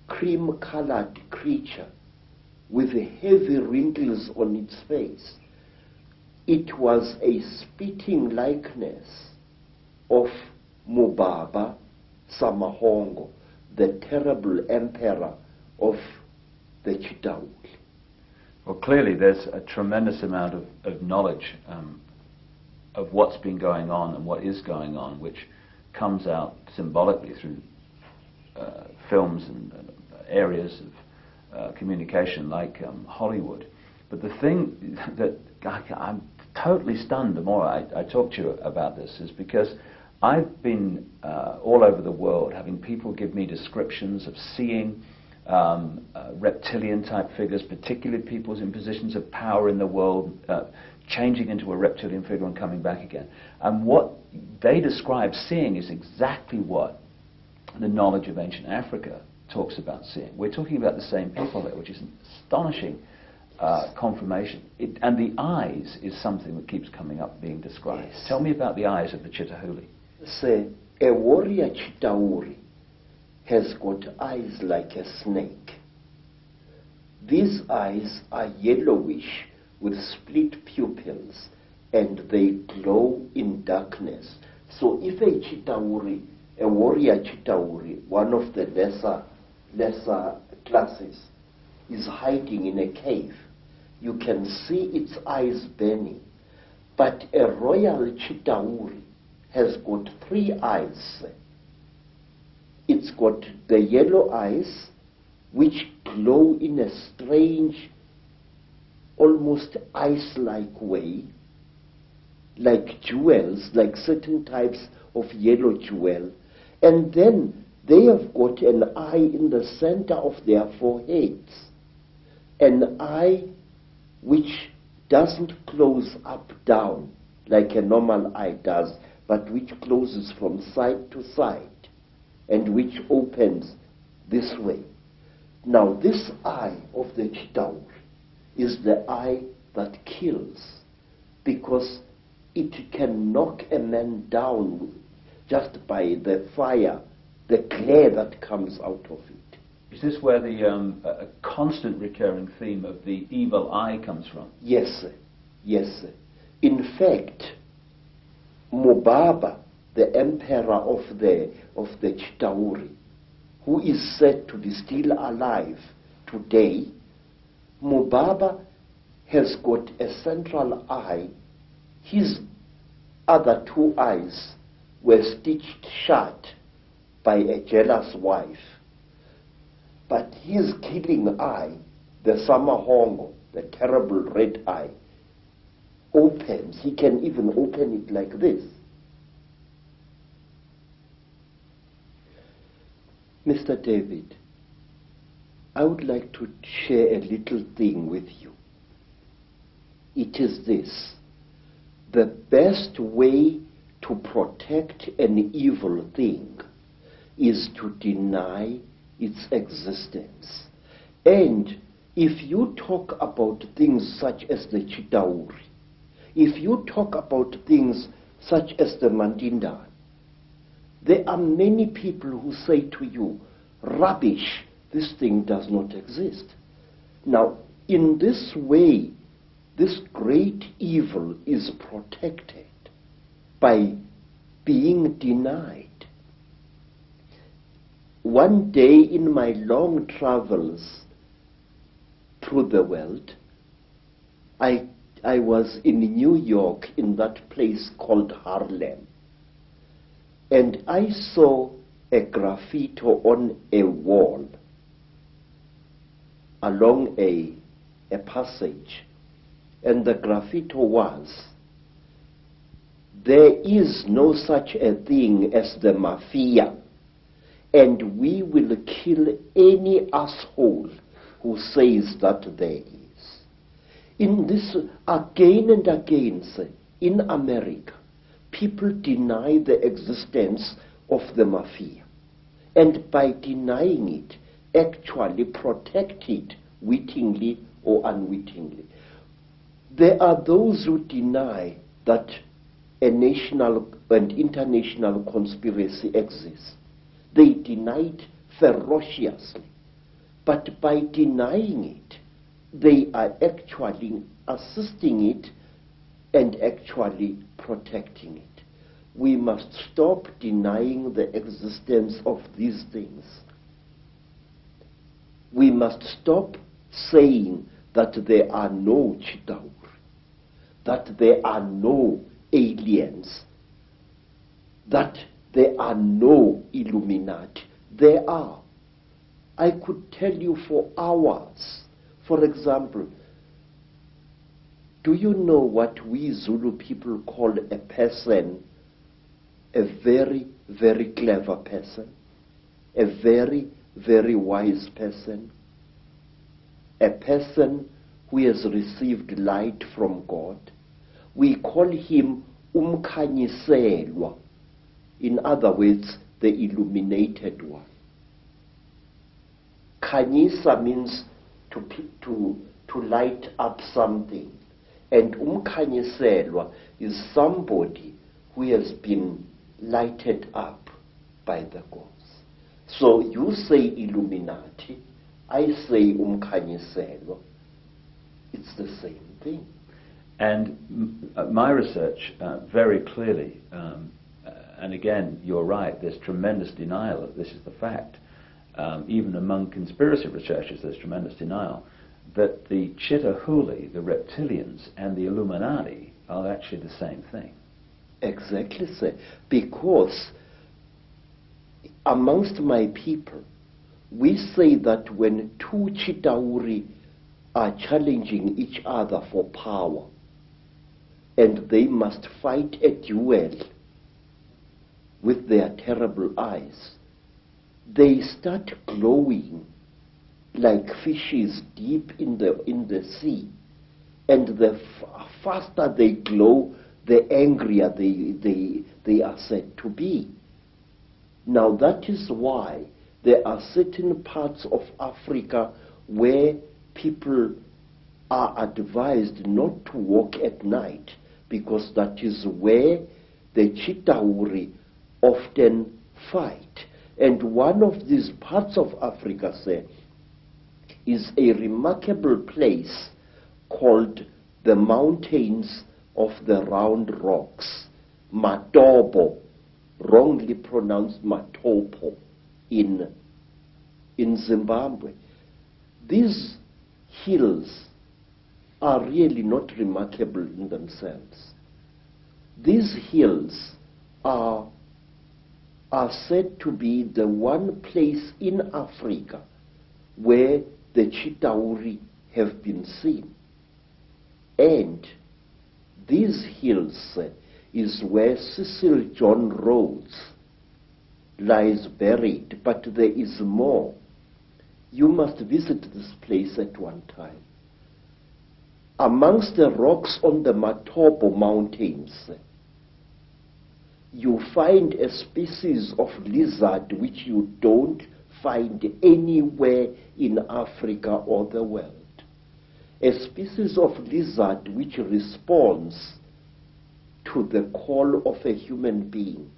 [SPEAKER 7] cream-colored creature with heavy wrinkles on its face. It was a spitting likeness of Mubaba Samahongo, the terrible emperor of the Chitauli.
[SPEAKER 8] Well, clearly there's a tremendous amount of knowledge of what's been going on and what is going on, which comes out symbolically through films and areas of communication like Hollywood. But the thing that I'm totally stunned the more I talk to you about this is because I've been all over the world having people give me descriptions of seeing reptilian type figures, particularly people in positions of power in the world, changing into a reptilian figure and coming back again. And what they describe seeing is exactly what the knowledge of ancient Africa talks about seeing. We're talking about the same people there, which is an astonishing confirmation. And the eyes is something that keeps coming up being described. Yes. Tell me about the eyes of the Chitahuli.
[SPEAKER 7] Say, a warrior Chitauri has got eyes like a snake. These eyes are yellowish with split pupils and they glow in darkness. So if a Chitauri, a warrior Chitauri, one of the lesser classes, is hiding in a cave, you can see its eyes burning. But a royal Chitauri has got 3 eyes. It's got the yellow eyes, which glow in a strange, almost ice-like way, like jewels, like certain types of yellow jewel. And then they have got an eye in the center of their foreheads, an eye which doesn't close up down like a normal eye does, but which closes from side to side and which opens this way. Now this eye of the T.Z.R is the eye that kills, because it can knock a man down just by the fire, the glare that comes out of it.
[SPEAKER 8] Is this where the constant recurring theme of the evil eye comes from?
[SPEAKER 7] Yes, sir. Yes, sir. In fact, Mubaba, the emperor of the T.Z.R, who is said to be still alive today, Mubaba has got a central eye. His other two eyes were stitched shut by a jealous wife. But his killing eye, the Samahongo, the terrible red eye, opens. He can even open it like this. Mr. David, I would like to share a little thing with you. It is this: the best way to protect an evil thing is to deny its existence. And if you talk about things such as the T.Z.R, if you talk about things such as the Mandinda, there are many people who say to you, rubbish, this thing does not exist. Now, in this way, this great evil is protected by being denied. One day in my long travels through the world, I was in New York, in that place called Harlem, and I saw a graffiti on a wall along a passage, and the graffiti was, "There is no such a thing as the mafia, and we will kill any asshole who says that there is." In this, again and again, in America, people deny the existence of the mafia, and by denying it, actually protect it wittingly or unwittingly. There are those who deny that a national and international conspiracy exists. They deny it ferociously, but by denying it, they are actually assisting it and actually protecting it. We must stop denying the existence of these things. We must stop saying that there are no T.Z.R, that there are no aliens, that there are no Illuminati. There are. I could tell you for hours. For example, do you know what we Zulu people call a person, a very, very clever person, a very, very wise person, a person who has received light from God? We call him umkhanyiselwa. In other words, the illuminated one. Khanyisa means to light up something, and umkhanyiselwa is somebody who has been lighted up by the gods. So you say Illuminati, I say umkhanyiselwa. It's the same thing.
[SPEAKER 8] And my research very clearly, and again, you're right, there's tremendous denial that this is the fact. Even among conspiracy researchers, there's tremendous denial that the Chitahuli, the reptilians, and the Illuminati are actually the same thing.
[SPEAKER 7] Exactly, sir. Because amongst my people, we say that when two Chitauri are challenging each other for power, and they must fight a duel, with their terrible eyes, they start glowing like fishes deep in the sea. And the faster they glow, the angrier they are said to be. Now that is why there are certain parts of Africa where people are advised not to walk at night, because that is where the Chitauri often fight. And one of these parts of Africa, say, is a remarkable place called the Mountains of the Round Rocks, Matopo, wrongly pronounced Matopo, in Zimbabwe. These hills are really not remarkable in themselves. These hills are said to be the one place in Africa where the Chitauri have been seen. And these hills is where Cecil John Rhodes lies buried, but there is more. You must visit this place at one time. Amongst the rocks on the Matopo Mountains, you find a species of lizard which you don't find anywhere in Africa or the world. A species of lizard which responds to the call of a human being.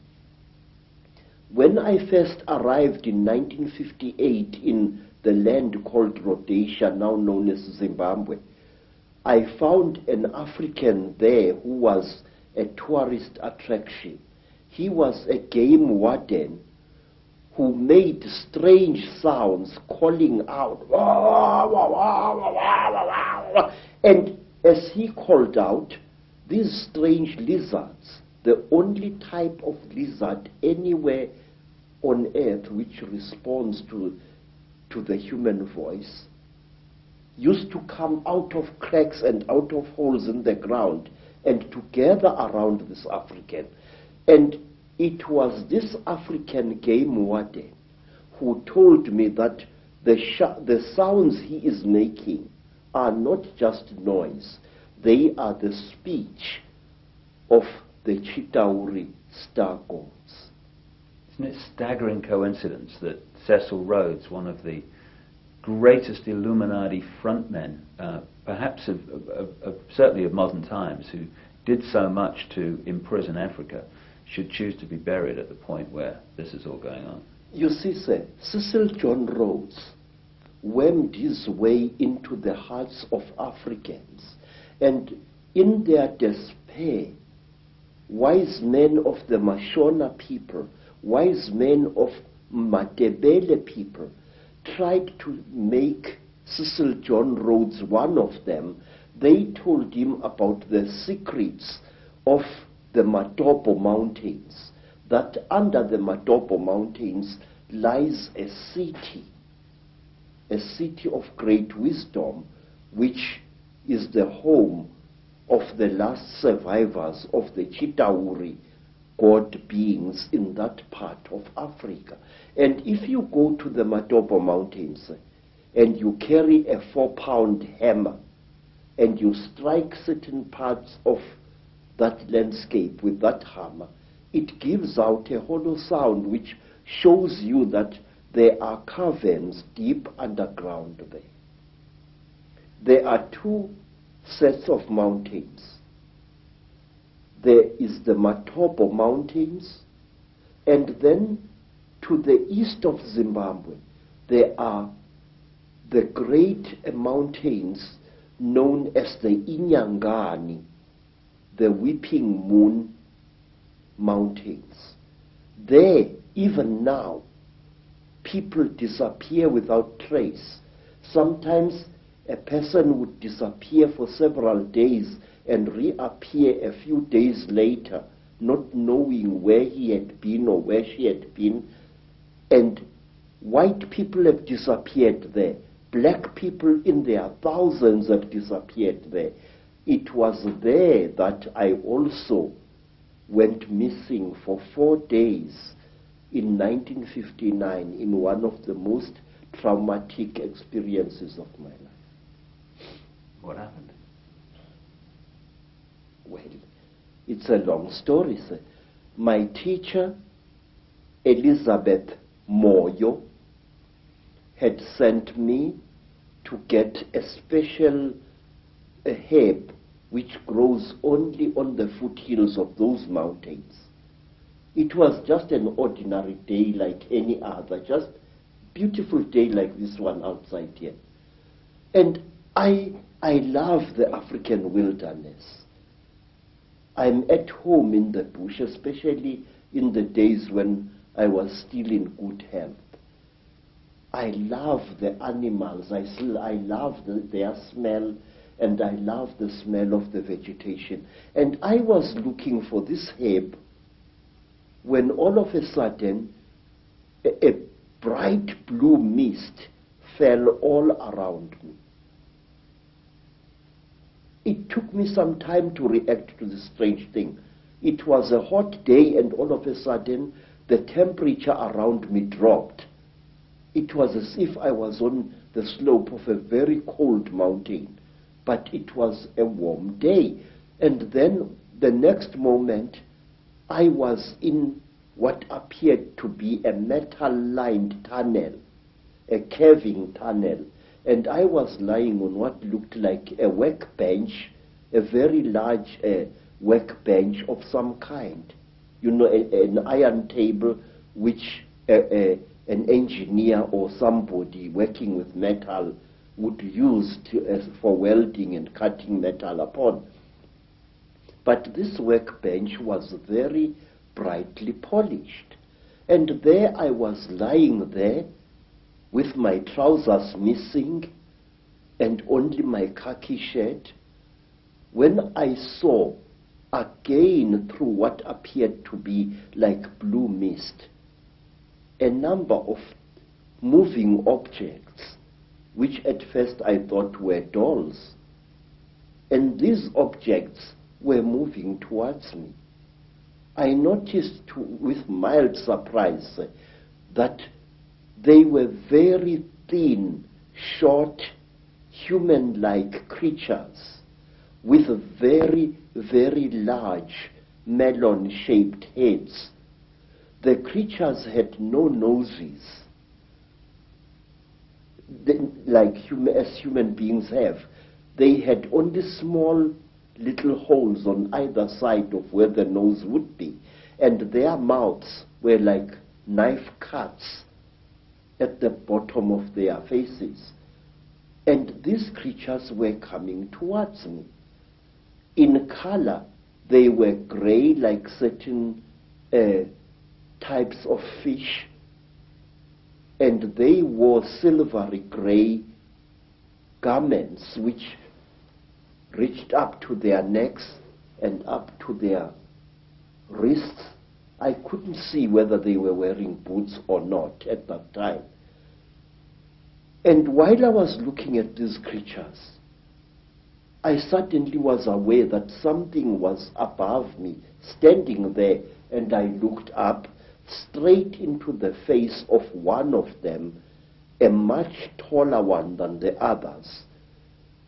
[SPEAKER 7] When I first arrived in 1958 in the land called Rhodesia, now known as Zimbabwe, I found an African there who was a tourist attraction. He was a game warden who made strange sounds calling out, and as he called out, these strange lizards, the only type of lizard anywhere on earth which responds to the human voice, used to come out of cracks and out of holes in the ground and to gather around this African. And it was this African game warden who told me that the sounds he is making are not just noise, they are the speech of the Chitauri star gods.
[SPEAKER 8] Isn't it a staggering coincidence that Cecil Rhodes, one of the greatest Illuminati frontmen, perhaps certainly of modern times, who did so much to imprison Africa, should choose to be buried at the point where this is all going on?
[SPEAKER 7] You see, sir, Cecil John Rhodes wormed his way into the hearts of Africans, and in their despair, wise men of the Mashona people, wise men of Matebele people, tried to make Cecil John Rhodes one of them. They told him about the secrets of the Matopo Mountains, that under the Matopo Mountains lies a city of great wisdom, which is the home of the last survivors of the Chitauri god beings in that part of Africa. And if you go to the Matopo Mountains and you carry a 4-pound hammer and you strike certain parts of that landscape with that hammer, it gives out a hollow sound which shows you that there are caverns deep underground there. There are two sets of mountains. There is the Matopo Mountains, and then to the east of Zimbabwe there are the great mountains known as the Inyangani, the Weeping Moon Mountains. There, even now, people disappear without trace. Sometimes a person would disappear for several days and reappear a few days later, not knowing where he had been or where she had been. And white people have disappeared there. Black people in their thousands have disappeared there. It was there that I also went missing for 4 days in 1959 in one of the most traumatic experiences of my life.
[SPEAKER 8] What happened?
[SPEAKER 7] Well, it's a long story, sir. My teacher, Elizabeth Moyo, had sent me to get a special herb which grows only on the foothills of those mountains. It was just an ordinary day like any other, just beautiful day like this one outside here. And I love the African wilderness. I'm at home in the bush, especially in the days when I was still in good health. I love the animals. I love their smell, and I love the smell of the vegetation. And I was looking for this herb when all of a sudden a bright blue mist fell all around me. It took me some time to react to this strange thing. It was a hot day, and all of a sudden the temperature around me dropped. It was as if I was on the slope of a very cold mountain, but it was a warm day. And then the next moment I was in what appeared to be a metal-lined tunnel, a caving tunnel, and I was lying on what looked like a workbench, a very large workbench of some kind. You know, an iron table which an engineer or somebody working with metal would use for welding and cutting metal upon. But this workbench was very brightly polished. And there I was lying there with my trousers missing and only my khaki shirt, when I saw again through what appeared to be like blue mist a number of moving objects, which at first I thought were dolls. And these objects were moving towards me. I noticed with mild surprise that they were very thin, short, human-like creatures with very, very large melon-shaped heads. The creatures had no noses, like as human beings have. They had only small little holes on either side of where the nose would be, and their mouths were like knife cuts at the bottom of their faces. And these creatures were coming towards me. In color, they were gray, like certain types of fish, and they wore silvery gray garments which reached up to their necks and up to their wrists. I couldn't see whether they were wearing boots or not at that time. And while I was looking at these creatures, I suddenly was aware that something was above me, standing there, and I looked up straight into the face of one of them, a much taller one than the others.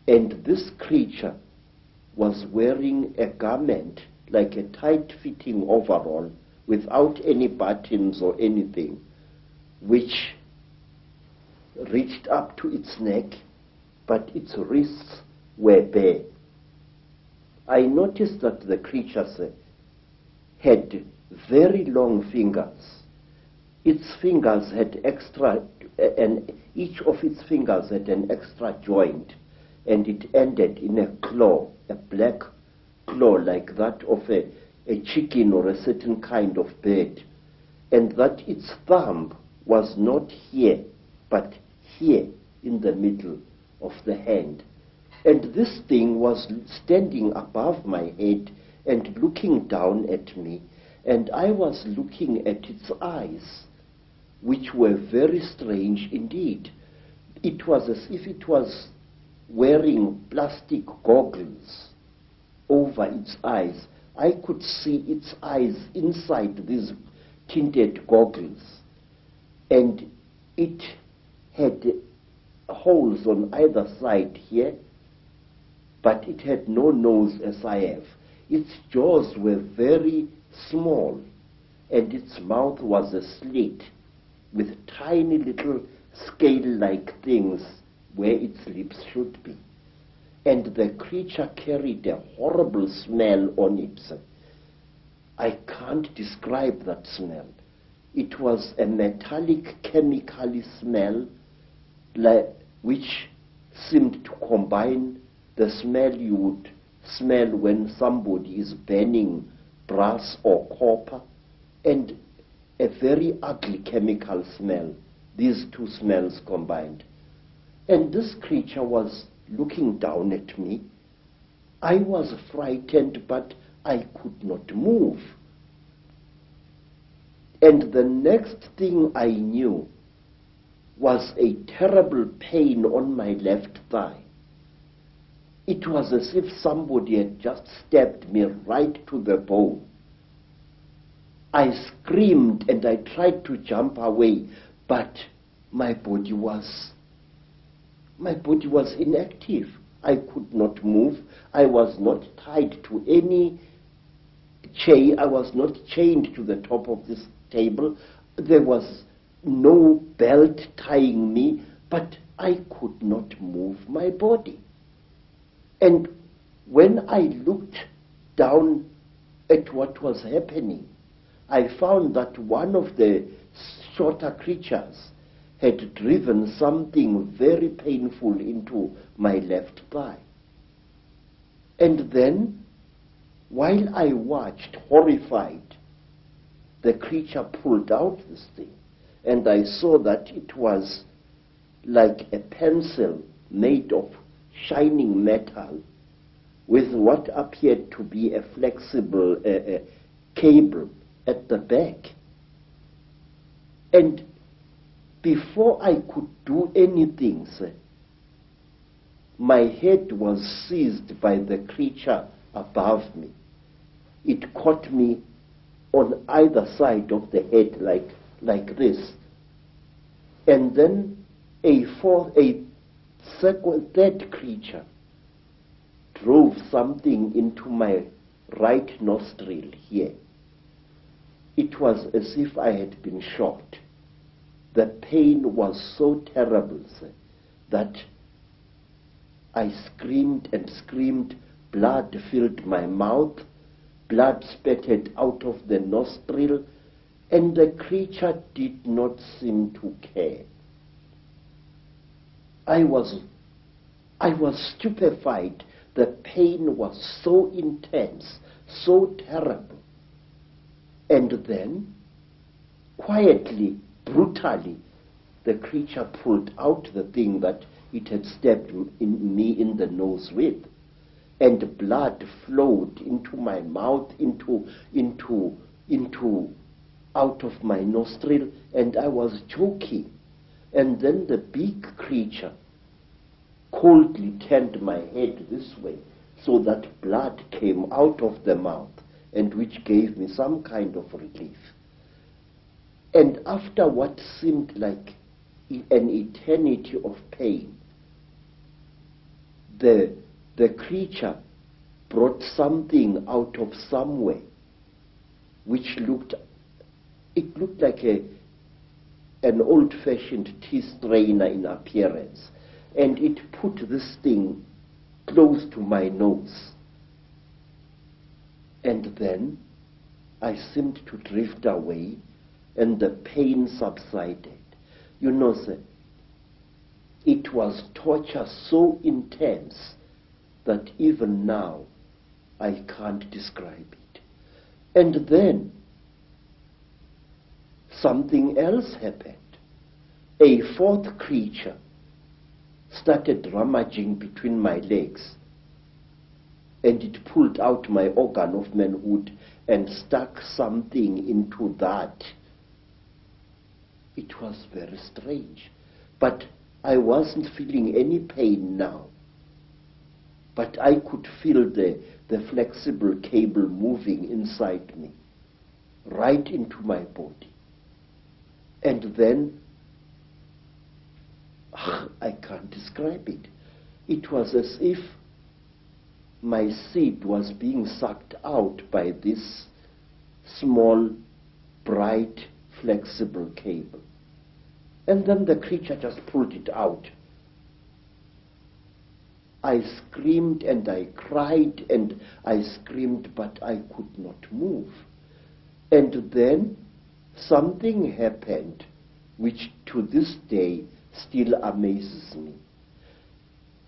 [SPEAKER 7] And this creature was wearing a garment like a tight-fitting overall without any buttons or anything, which reached up to its neck, but its wrists were bare. I noticed that the creatures had very long fingers. Its fingers had and each of its fingers had an extra joint, and it ended in a claw, a black claw like that of a chicken or a certain kind of bird, and that its thumb was not here, but here in the middle of the hand. And this thing was standing above my head and looking down at me, and I was looking at its eyes, which were very strange indeed. It was as if it was wearing plastic goggles over its eyes, I could see its eyes inside these tinted goggles, and it had holes on either side here, but it had no nose as I have. Its jaws were very small, and its mouth was a slit with tiny little scale-like things where its lips should be. And the creature carried a horrible smell on it. I can't describe that smell. It was a metallic, chemical smell which seemed to combine the smell you would smell when somebody is burning brass or copper, and a very ugly chemical smell, these two smells combined. And this creature was looking down at me. I was frightened, but I could not move. And the next thing I knew was a terrible pain on my left thigh. It was as if somebody had just stabbed me right to the bone. I screamed and I tried to jump away, but my body was inactive. I could not move. I was not tied to any chain. I was not chained to the top of this table. There was no belt tying me, but I could not move my body. And when I looked down at what was happening, I found that one of the shorter creatures had driven something very painful into my left thigh. And then, while I watched, horrified, the creature pulled out this thing, and I saw that it was like a pencil made of shining metal with what appeared to be a flexible cable at the back. And before I could do anything, my head was seized by the creature above me. It caught me on either side of the head like this. And then a third creature drove something into my right nostril here. It was as if I had been shot. The pain was so terrible that I screamed and screamed. Blood filled my mouth. Blood spattered out of the nostril, and the creature did not seem to care. I was stupefied. The pain was so intense, so terrible. And then, quietly, brutally, the creature pulled out the thing that it had stabbed me in the nose with, and blood flowed into my mouth, out of my nostril, and I was choking. And then the big creature coldly turned my head this way, so that blood came out of the mouth, and which gave me some kind of relief. And after what seemed like an eternity of pain, the creature brought something out of somewhere which looked like an old-fashioned tea strainer in appearance, and it put this thing close to my nose. And then I seemed to drift away, and the pain subsided. You know, sir, it was torture so intense that even now I can't describe it. And then something else happened. A fourth creature started rummaging between my legs, and it pulled out my organ of manhood and stuck something into that. It was very strange, but I wasn't feeling any pain now. But I could feel the the flexible cable moving inside me, right into my body. And then, I can't describe it. It was as if my seed was being sucked out by this small, bright, flexible cable. And then the creature just pulled it out. I screamed and I cried and I screamed, but I could not move. And then something happened which to this day still amazes me.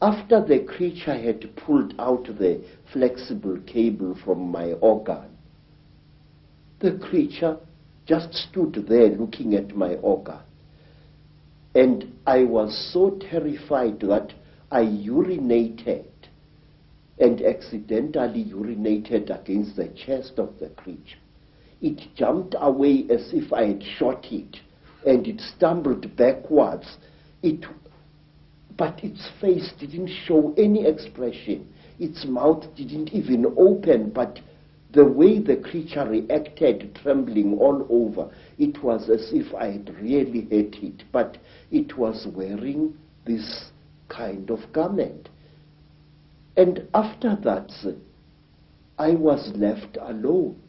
[SPEAKER 7] After the creature had pulled out the flexible cable from my organ, the creature just stood there looking at my organ. And I was so terrified that I urinated and accidentally urinated against the chest of the creature. It jumped away as if I had shot it, and it stumbled backwards. But its face didn't show any expression. Its mouth didn't even open, but the way the creature reacted, trembling all over, it was as if I had really hit it, but it was wearing this kind of garment. And after that, I was left alone,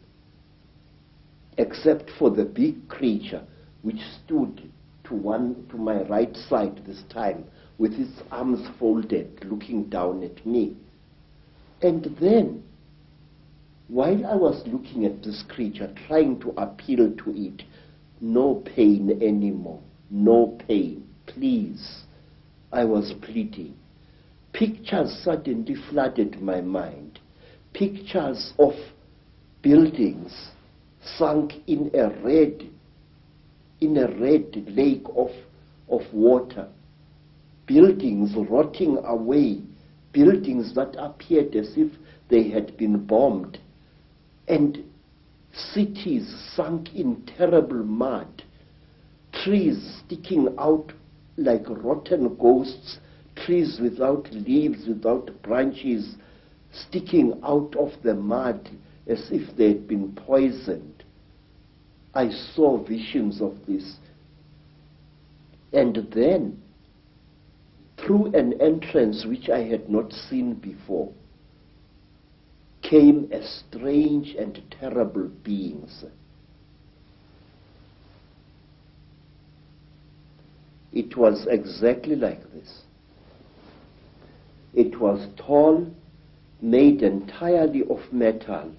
[SPEAKER 7] except for the big creature, which stood to my right side this time, with its arms folded, looking down at me. And then, while I was looking at this creature, trying to appeal to it, no pain anymore, no pain, please, I was pleading. Pictures suddenly flooded my mind. Pictures of buildings sunk in a red lake of water. Buildings rotting away. Buildings that appeared as if they had been bombed. And cities sunk in terrible mud. Trees sticking out like rotten ghosts, trees without leaves, without branches, sticking out of the mud as if they had been poisoned. I saw visions of this. And then, through an entrance which I had not seen before, came a strange and terrible being. It was exactly like this. It was tall, made entirely of metal,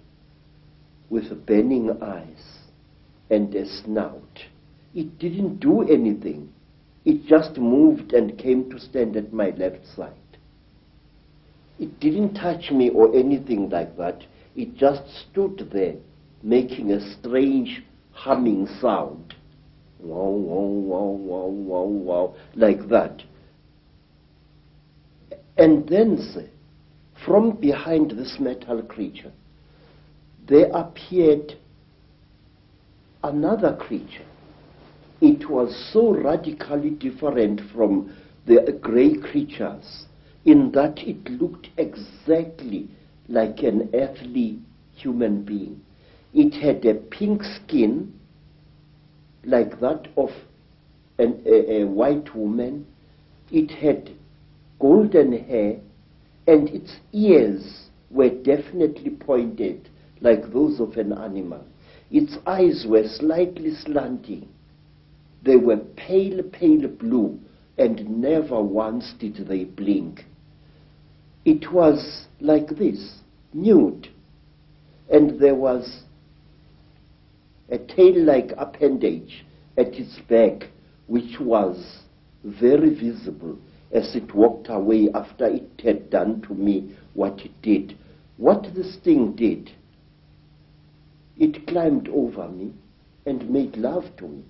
[SPEAKER 7] with burning eyes and a snout. It didn't do anything. It just moved and came to stand at my left side. It didn't touch me or anything like that. It just stood there, making a strange humming sound. Wow, wow, wow, wow, wow, wow, like that. And then, from behind this metal creature, there appeared another creature. It was so radically different from the grey creatures in that it looked exactly like an earthly human being. It had a pink skin like that of a white woman. It had golden hair, and its ears were definitely pointed like those of an animal. Its eyes were slightly slanting. They were pale, pale blue, and never once did they blink. It was like this, nude, and there was a tail-like appendage at its back, which was very visible as it walked away after it had done to me what it did. What this thing did, it climbed over me and made love to me.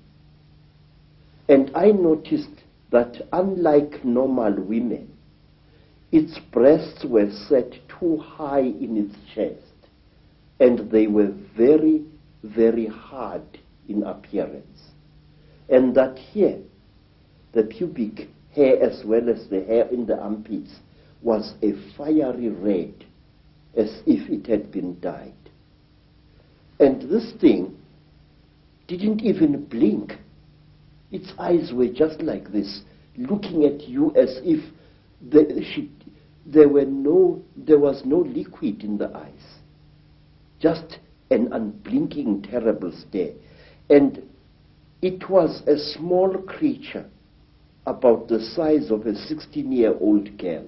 [SPEAKER 7] And I noticed that unlike normal women, its breasts were set too high in its chest, and they were very, very hard in appearance. And that here, the pubic hair as well as the hair in the armpits was a fiery red, as if it had been dyed. And this thing didn't even blink. Its eyes were just like this, looking at you as if there was no liquid in the eyes. Just an unblinking, terrible stare. And it was a small creature, about the size of a 16-year-old girl.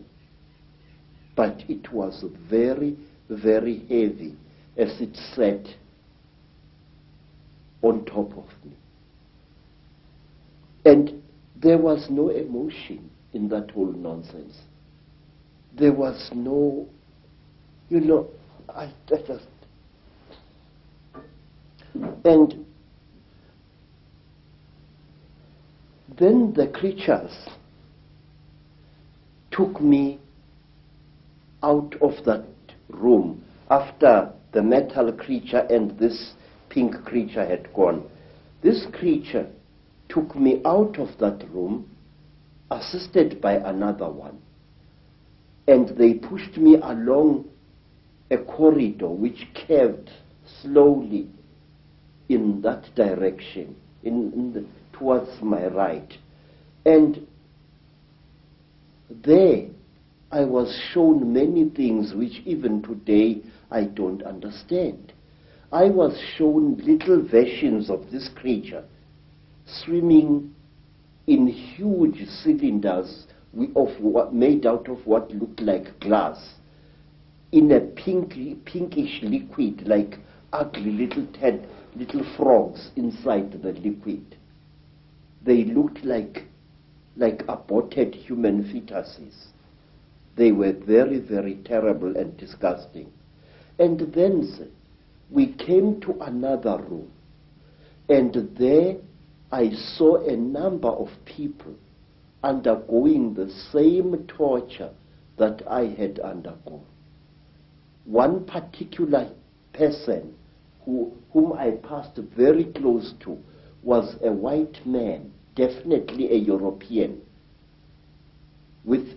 [SPEAKER 7] But it was very, very heavy as it sat on top of me. And there was no emotion in that whole nonsense. There was no, I just... And then the creatures took me out of that room after the metal creature and this pink creature had gone. This creature took me out of that room, assisted by another one. And they pushed me along a corridor which curved slowly in that direction, towards my right. And there I was shown many things which even today I don't understand. I was shown little versions of this creature swimming in huge cylinders made out of what looked like glass, in a pinkish liquid, like ugly little frogs inside the liquid. They looked like aborted human fetuses. They were very, very terrible and disgusting. And then we came to another room, and there I saw a number of people undergoing the same torture that I had undergone. One particular person whom I passed very close to was a white man, definitely a European, with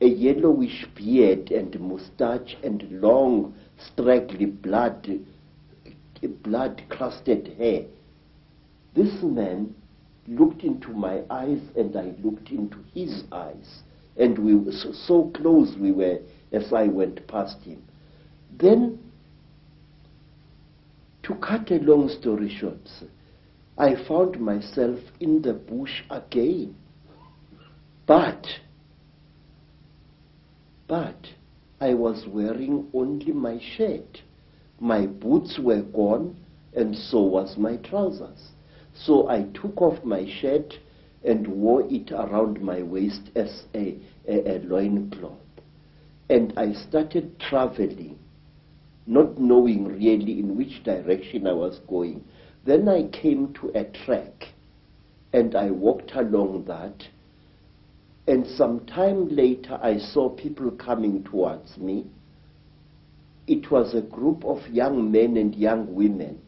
[SPEAKER 7] a yellowish beard and moustache and long, straggly blood-crusted hair. This man looked into my eyes and I looked into his eyes, and we were so close we were as I went past him. Then, to cut a long story short, I found myself in the bush again. But I was wearing only my shirt. My boots were gone, and so was my trousers. So I took off my shirt and wore it around my waist as a loincloth. And I started traveling, not knowing really in which direction I was going. Then I came to a track, and I walked along that. And some time later, I saw people coming towards me. It was a group of young men and young women,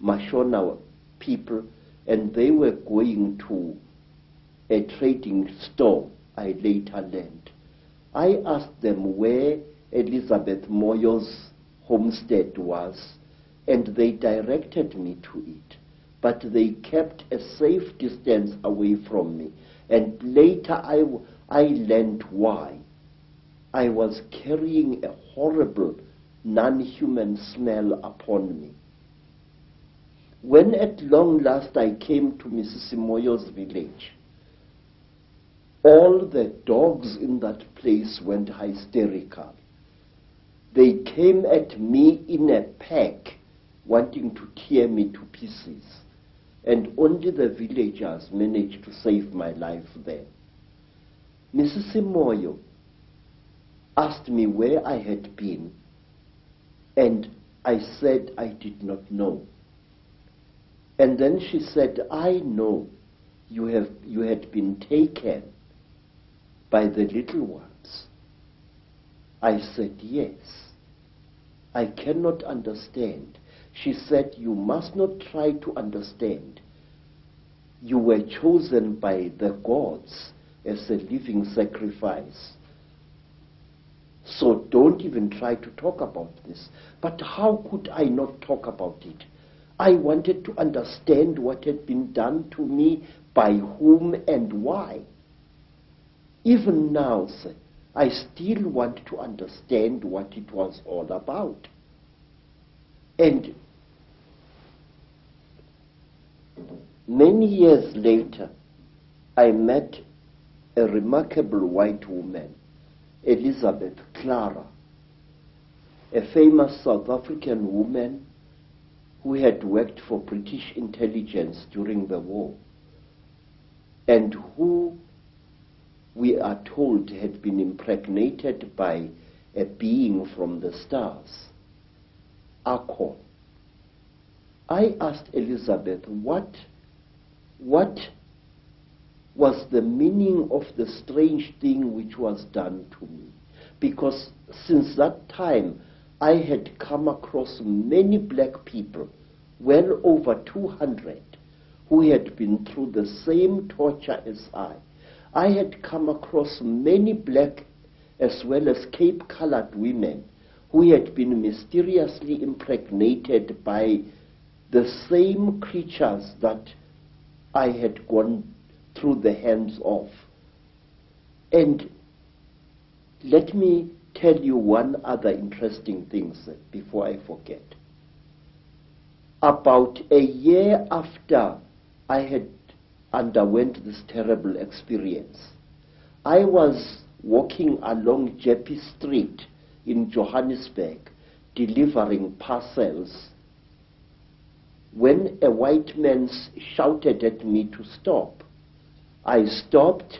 [SPEAKER 7] Mashona people, and they were going to a trading store I later learned. I asked them where Elizabeth Moyo's homestead was, and they directed me to it. But they kept a safe distance away from me. And later I learned why. I was carrying a horrible, non-human smell upon me. When at long last I came to Mrs. Moyo's village, all the dogs in that place went hysterical. They came at me in a pack, wanting to tear me to pieces. And only the villagers managed to save my life there. Mrs. Moyo asked me where I had been, and I said I did not know. And then she said, I know you had been taken by the little ones. I said, yes. I cannot understand. She said, you must not try to understand. You were chosen by the gods as a living sacrifice. So don't even try to talk about this. But how could I not talk about it? I wanted to understand what had been done to me, by whom and why. Even now, sir, I still want to understand what it was all about. And many years later, I met a remarkable white woman, Elizabeth Clara, a famous South African woman who had worked for British intelligence during the war, and who, we are told, had been impregnated by a being from the stars, Akon. I asked Elizabeth what was the meaning of the strange thing which was done to me, because since that time I had come across many black people, well over 200, who had been through the same torture as I. I had come across many black as well as Cape-colored women who had been mysteriously impregnated by the same creatures that I had gone through the hands of. And let me tell you one other interesting thing, sir, before I forget. About a year after I had underwent this terrible experience, I was walking along Jeppe Street in Johannesburg delivering parcels when a white man shouted at me to stop. I stopped.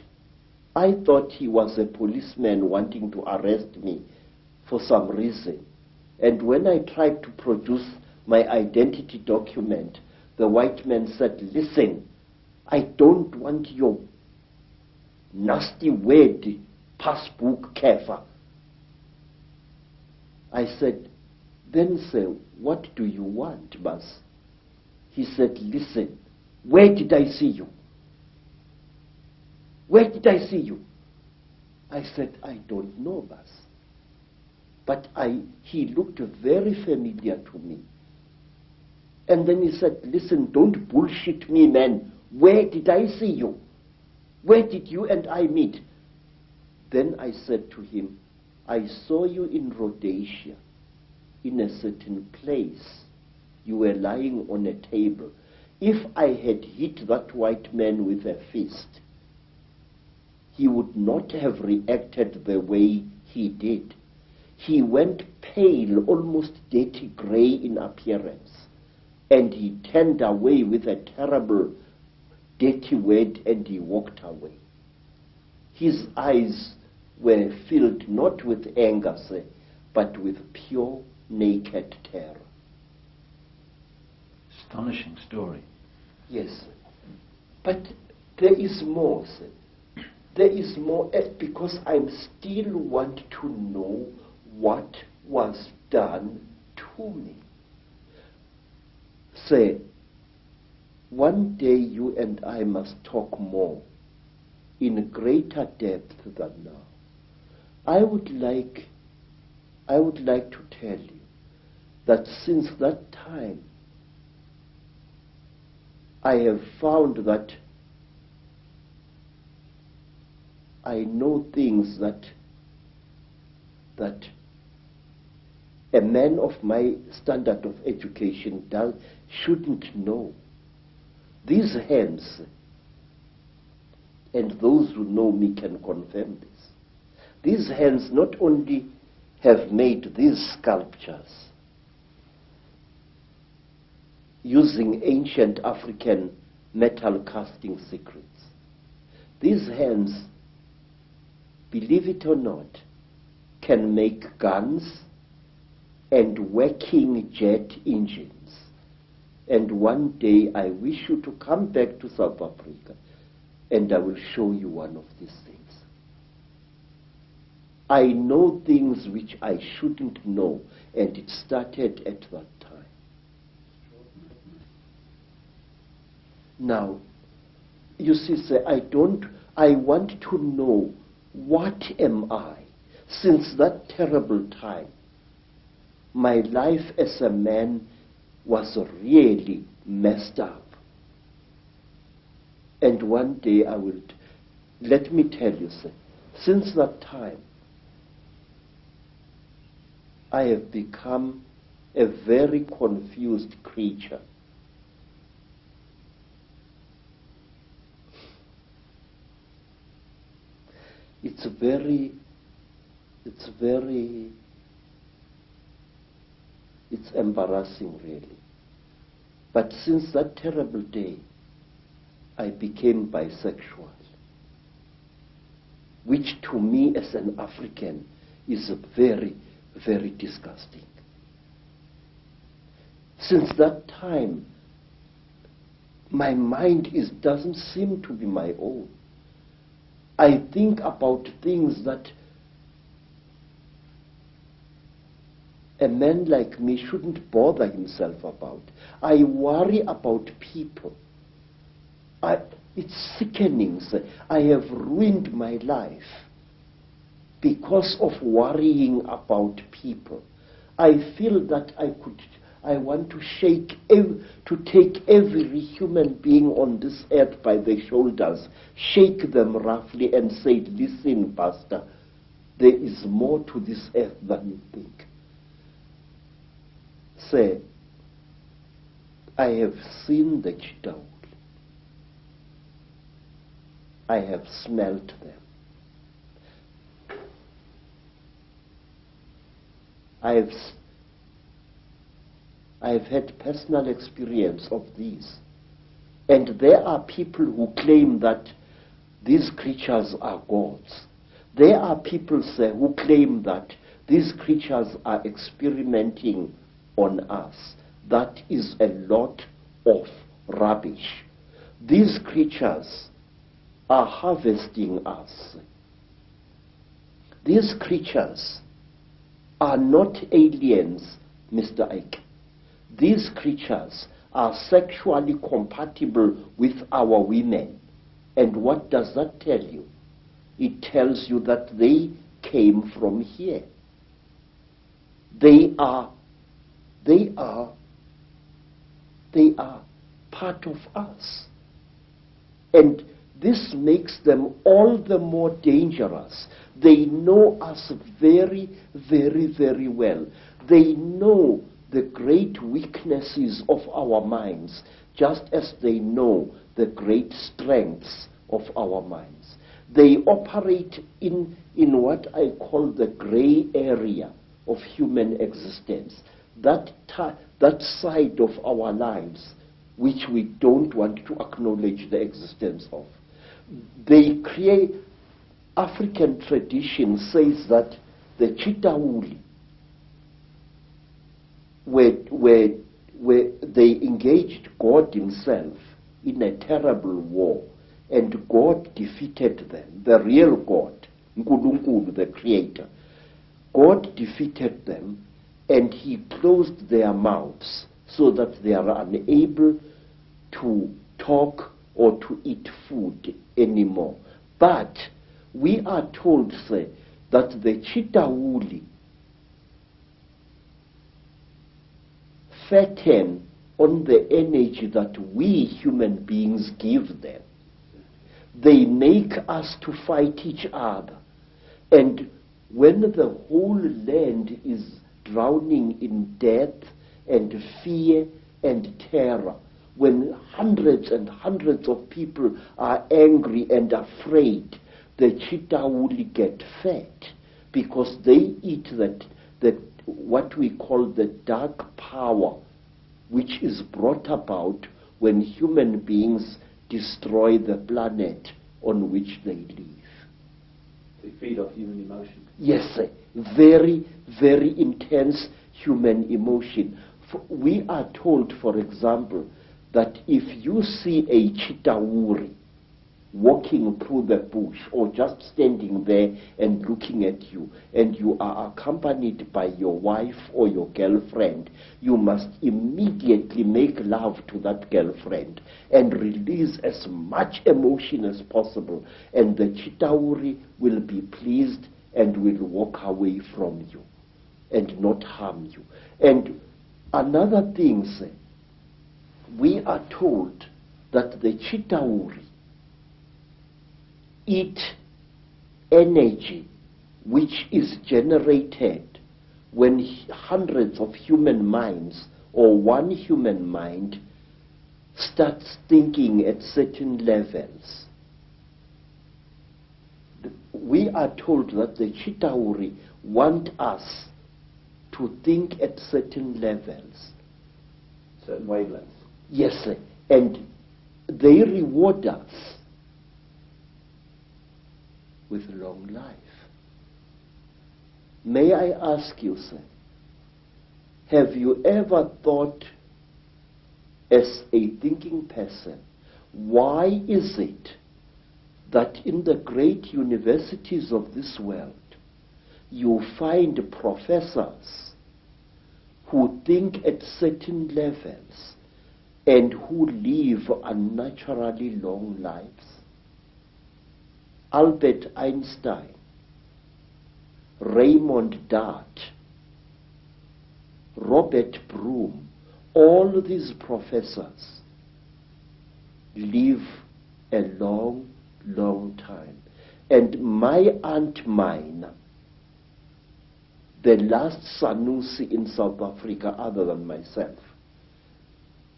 [SPEAKER 7] I thought he was a policeman wanting to arrest me for some reason. And when I tried to produce my identity document, the white man said, "Listen, I don't want your nasty word, passbook kefa." I said, "Then, sir, what do you want, Bas?" He said, "Listen, where did I see you? Where did I see you?" I said, "I don't know, Bas." But he looked very familiar to me. And then he said, "Listen, don't bullshit me, man. Where did I see you? Where did you and I meet?" Then I said to him, "I saw you in Rhodesia, in a certain place. You were lying on a table. If I had hit that white man with a fist, he would not have reacted the way he did. He went pale, almost dirty gray in appearance, and he turned away with a terrible, dirty word, and he walked away. His eyes were filled not with anger, sir, but with pure, naked terror."
[SPEAKER 8] Astonishing story.
[SPEAKER 7] Yes, sir. But there is more, sir. There is more, because I still want to know what was done to me. Sir, one day you and I must talk more, in greater depth than now. I would like to tell you that since that time, I have found that I know things that a man of my standard of education shouldn't know. These hands, and those who know me can confirm this, these hands not only have made these sculptures using ancient African metal casting secrets. These hands, believe it or not, can make guns and working jet engines. And one day I wish you to come back to South Africa and I will show you one of these things. I know things which I shouldn't know, and it started at that time. Now, you see, sir, I want to know, what am I? Since that terrible time, my life as a man was really messed up. And one day let me tell you, sir, since that time, I have become a very confused creature. It's embarrassing, really. But since that terrible day, I became bisexual, which to me as an African is very, very disgusting. Since that time, my mind doesn't seem to be my own. I think about things that a man like me shouldn't bother himself about. I worry about people. It's sickening. I have ruined my life because of worrying about people. I feel that I want to take every human being on this earth by the shoulders, shake them roughly and say, listen, Pastor, there is more to this earth than you think. Say, I have seen the Chitawuli. I have smelt them. I have had personal experience of these. And there are people who claim that these creatures are gods. There are people, sir, who claim that these creatures are experimenting on us. That is a lot of rubbish. These creatures are harvesting us. These creatures are not aliens, Mr. Ike. These creatures are sexually compatible with our women. And what does that tell you? It tells you that they came from here. They are part of us. And this makes them all the more dangerous. They know us very, very, very well. They know the great weaknesses of our minds, just as they know the great strengths of our minds. They operate in what I call the gray area of human existence, that side of our lives which we don't want to acknowledge the existence of. They create, African tradition says that the Chitawuli, where they engaged God himself in a terrible war, and God defeated them, the real God, Nkulunkulu, the creator. God defeated them, and he closed their mouths so that they are unable to talk or to eat food anymore. But we are told, sir, that the Chitawuli fatten on the energy that we human beings give them. They make us to fight each other. And when the whole land is drowning in death and fear and terror, when hundreds and hundreds of people are angry and afraid, the Chitawuli get fat because they eat what we call the dark power, which is brought about when human beings destroy the planet on which they live.
[SPEAKER 8] They feed off human emotion.
[SPEAKER 7] Yes, sir. Very, very intense human emotion. We are told, for example, that if you see a Chitawuri walking through the bush or just standing there and looking at you, and you are accompanied by your wife or your girlfriend, you must immediately make love to that girlfriend and release as much emotion as possible, and the Chitawuri will be pleased and will walk away from you and not harm you. And another thing, sir, we are told that the Chitauri eat energy which is generated when hundreds of human minds or one human mind starts thinking at certain levels. We are told that the Chitauri want us to think at certain levels.
[SPEAKER 8] Certain wavelengths.
[SPEAKER 7] Yes, sir. And they reward us with long life. May I ask you, sir, have you ever thought, as a thinking person, why is it that in the great universities of this world you find professors who think at certain levels and who live unnaturally long lives? Albert Einstein, Raymond Dart, Robert Broom, all these professors live a long, long time. And my Aunt Mina, the last Sanusi in South Africa other than myself,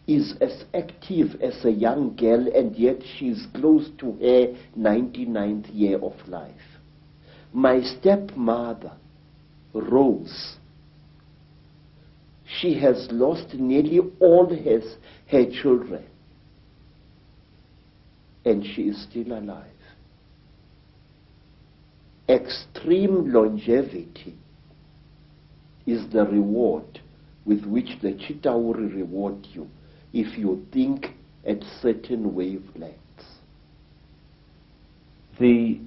[SPEAKER 7] is as active as a young girl, and yet she's close to her 99th year of life. My stepmother, Rose, she has lost nearly all her children, and she is still alive. Extreme longevity is the reward with which the Chitauri reward you if you think at certain wavelengths.
[SPEAKER 8] The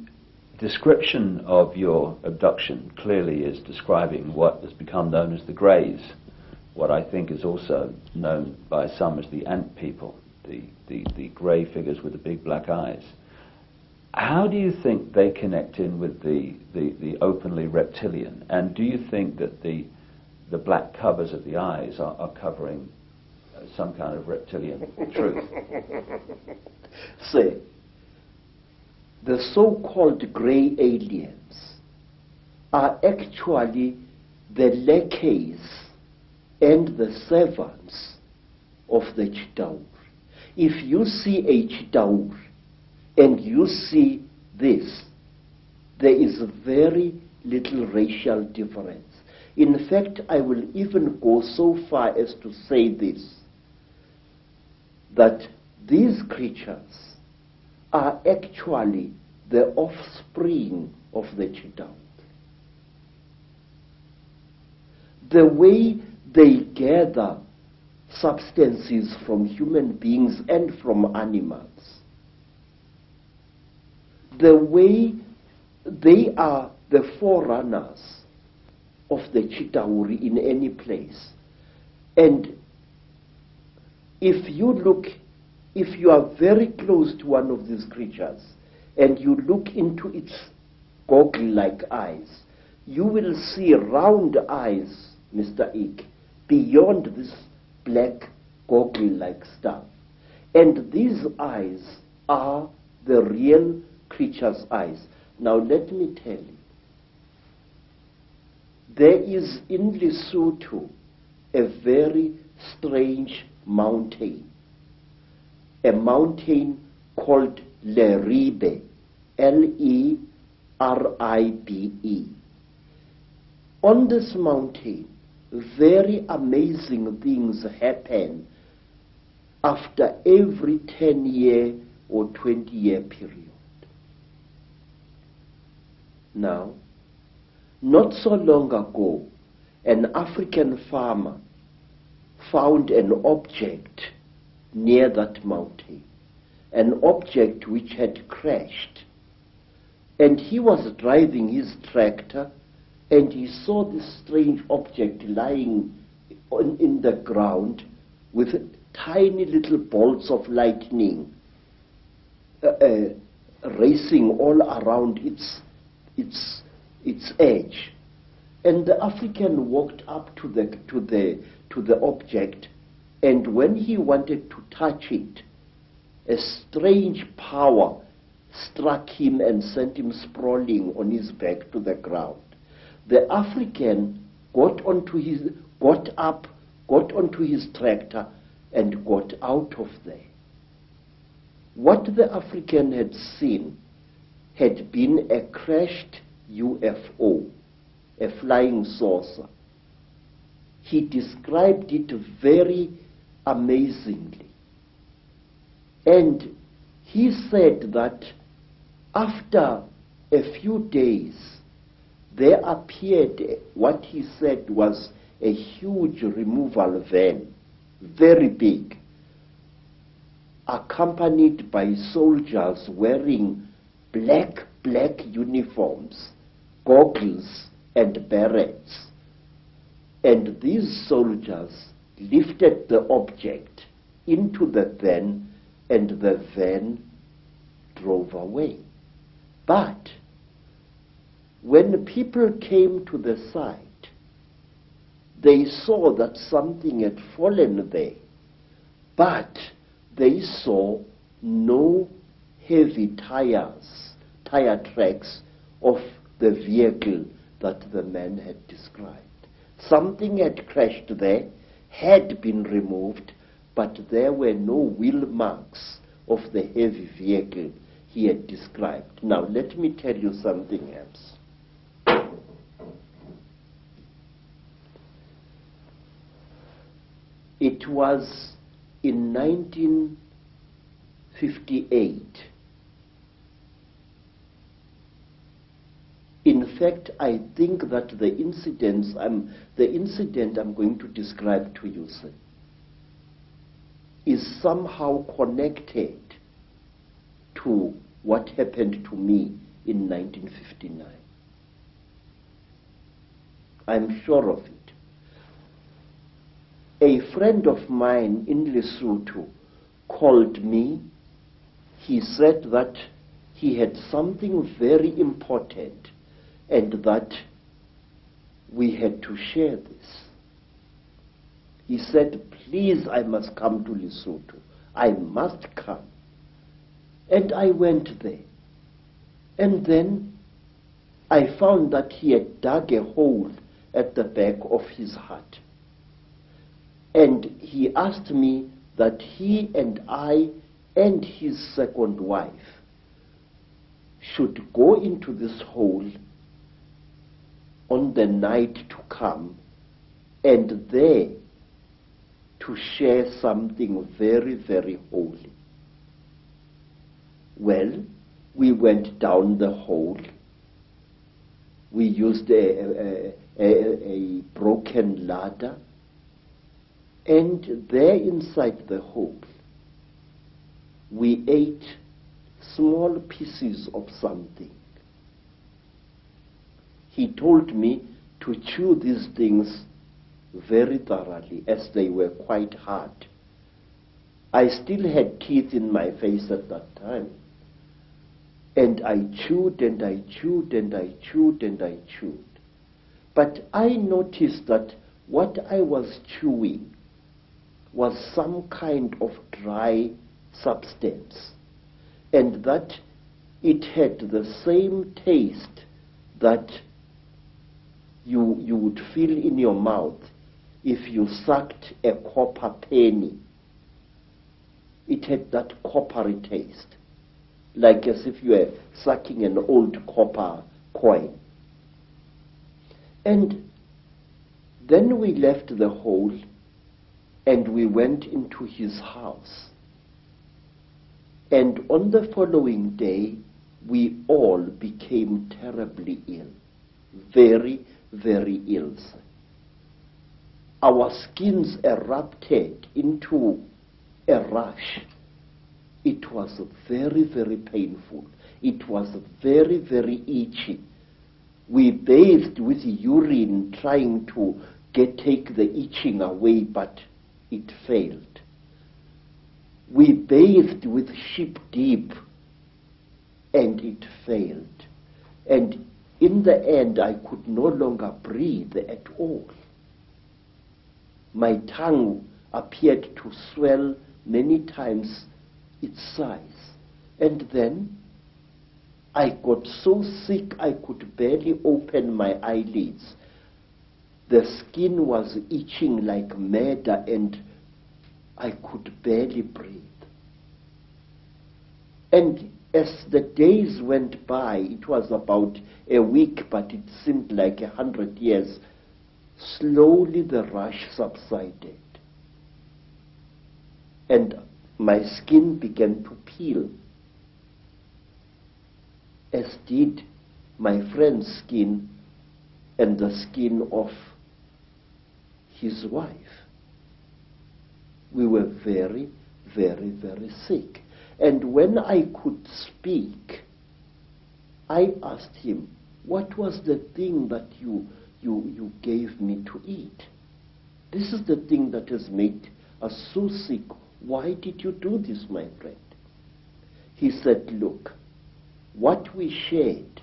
[SPEAKER 8] description of your abduction clearly is describing what has become known as the Greys, what I think is also known by some as the ant people, the grey figures with the big black eyes. How do you think they connect in with the openly reptilian? And do you think that the black covers of the eyes are covering some kind of reptilian truth?
[SPEAKER 7] Say, the so-called grey aliens are actually the lackeys and the servants of the Chitauri. If you see a Chitauri and you see this, there is very little racial difference. In fact, I will even go so far as to say this, that these creatures are actually the offspring of the Chitauri. The way they gather substances from human beings and from animals, the way they are the forerunners of the Chitauri in any place. And if you are very close to one of these creatures and you look into its goggle-like eyes, you will see round eyes, Mr. Ike, beyond this black goggle-like stuff. And these eyes are the real creature's eyes. Now let me tell you, there is in Lesotho a very strange mountain, a mountain called Leribe, Leribe. On this mountain, very amazing things happen after every 10-year or 20-year period. Now, not so long ago, an African farmer found an object near that mountain, an object which had crashed. And he was driving his tractor and he saw this strange object lying in the ground with tiny little bolts of lightning racing all around its its edge. And the African walked up to the object, and when he wanted to touch it, a strange power struck him and sent him sprawling on his back to the ground. The African got onto his tractor and got out of there. What the African had seen had been a crashed UFO, a flying saucer. He described it very amazingly. And he said that after a few days, there appeared what he said was a huge removal van, very big, accompanied by soldiers wearing black uniforms, goggles and berets. And these soldiers lifted the object into the van, and the van drove away. But when people came to the site, they saw that something had fallen there, but they saw no heavy tire tracks of the vehicle that the man had described. Something had crashed there, had been removed, but there were no wheel marks of the heavy vehicle he had described. Now let me tell you something else. It was in 1958. In fact, I think that the incident I'm going to describe to you, sir, is somehow connected to what happened to me in 1959. I'm sure of it. A friend of mine in Lesotho called me. He said that he had something very important and that we had to share this. He said, please, I must come to Lesotho. I must come. And I went there. And then I found that he had dug a hole at the back of his hut. And he asked me that he and I and his second wife should go into this hole on the night to come and there to share something very, very holy. Well, we went down the hole. We used a broken ladder, and there inside the hole, we ate small pieces of something. He told me to chew these things very thoroughly, as they were quite hard. I still had teeth in my face at that time. And I chewed and I chewed and I chewed and I chewed. But I noticed that what I was chewing was some kind of dry substance, and that it had the same taste that you would feel in your mouth if you sucked a copper penny. It had that coppery taste, like as if you were sucking an old copper coin. And then we left the hole and we went into his house. And on the following day, we all became terribly ill. Very, very ill. Our skins erupted into a rash. It was very, very painful. It was very, very itchy. We bathed with urine trying to take the itching away, but it failed. We bathed with sheep dip, and it failed. And in the end, I could no longer breathe at all. My tongue appeared to swell many times its size. And then I got so sick I could barely open my eyelids. The skin was itching like mad and I could barely breathe. And as the days went by, it was about a week, but it seemed like 100 years, slowly the rush subsided. And my skin began to peel, as did my friend's skin and the skin of his wife. We were very, very, very sick. And when I could speak, I asked him, what was the thing that you gave me to eat? This is the thing that has made us so sick. Why did you do this, my friend? He said, look, what we shared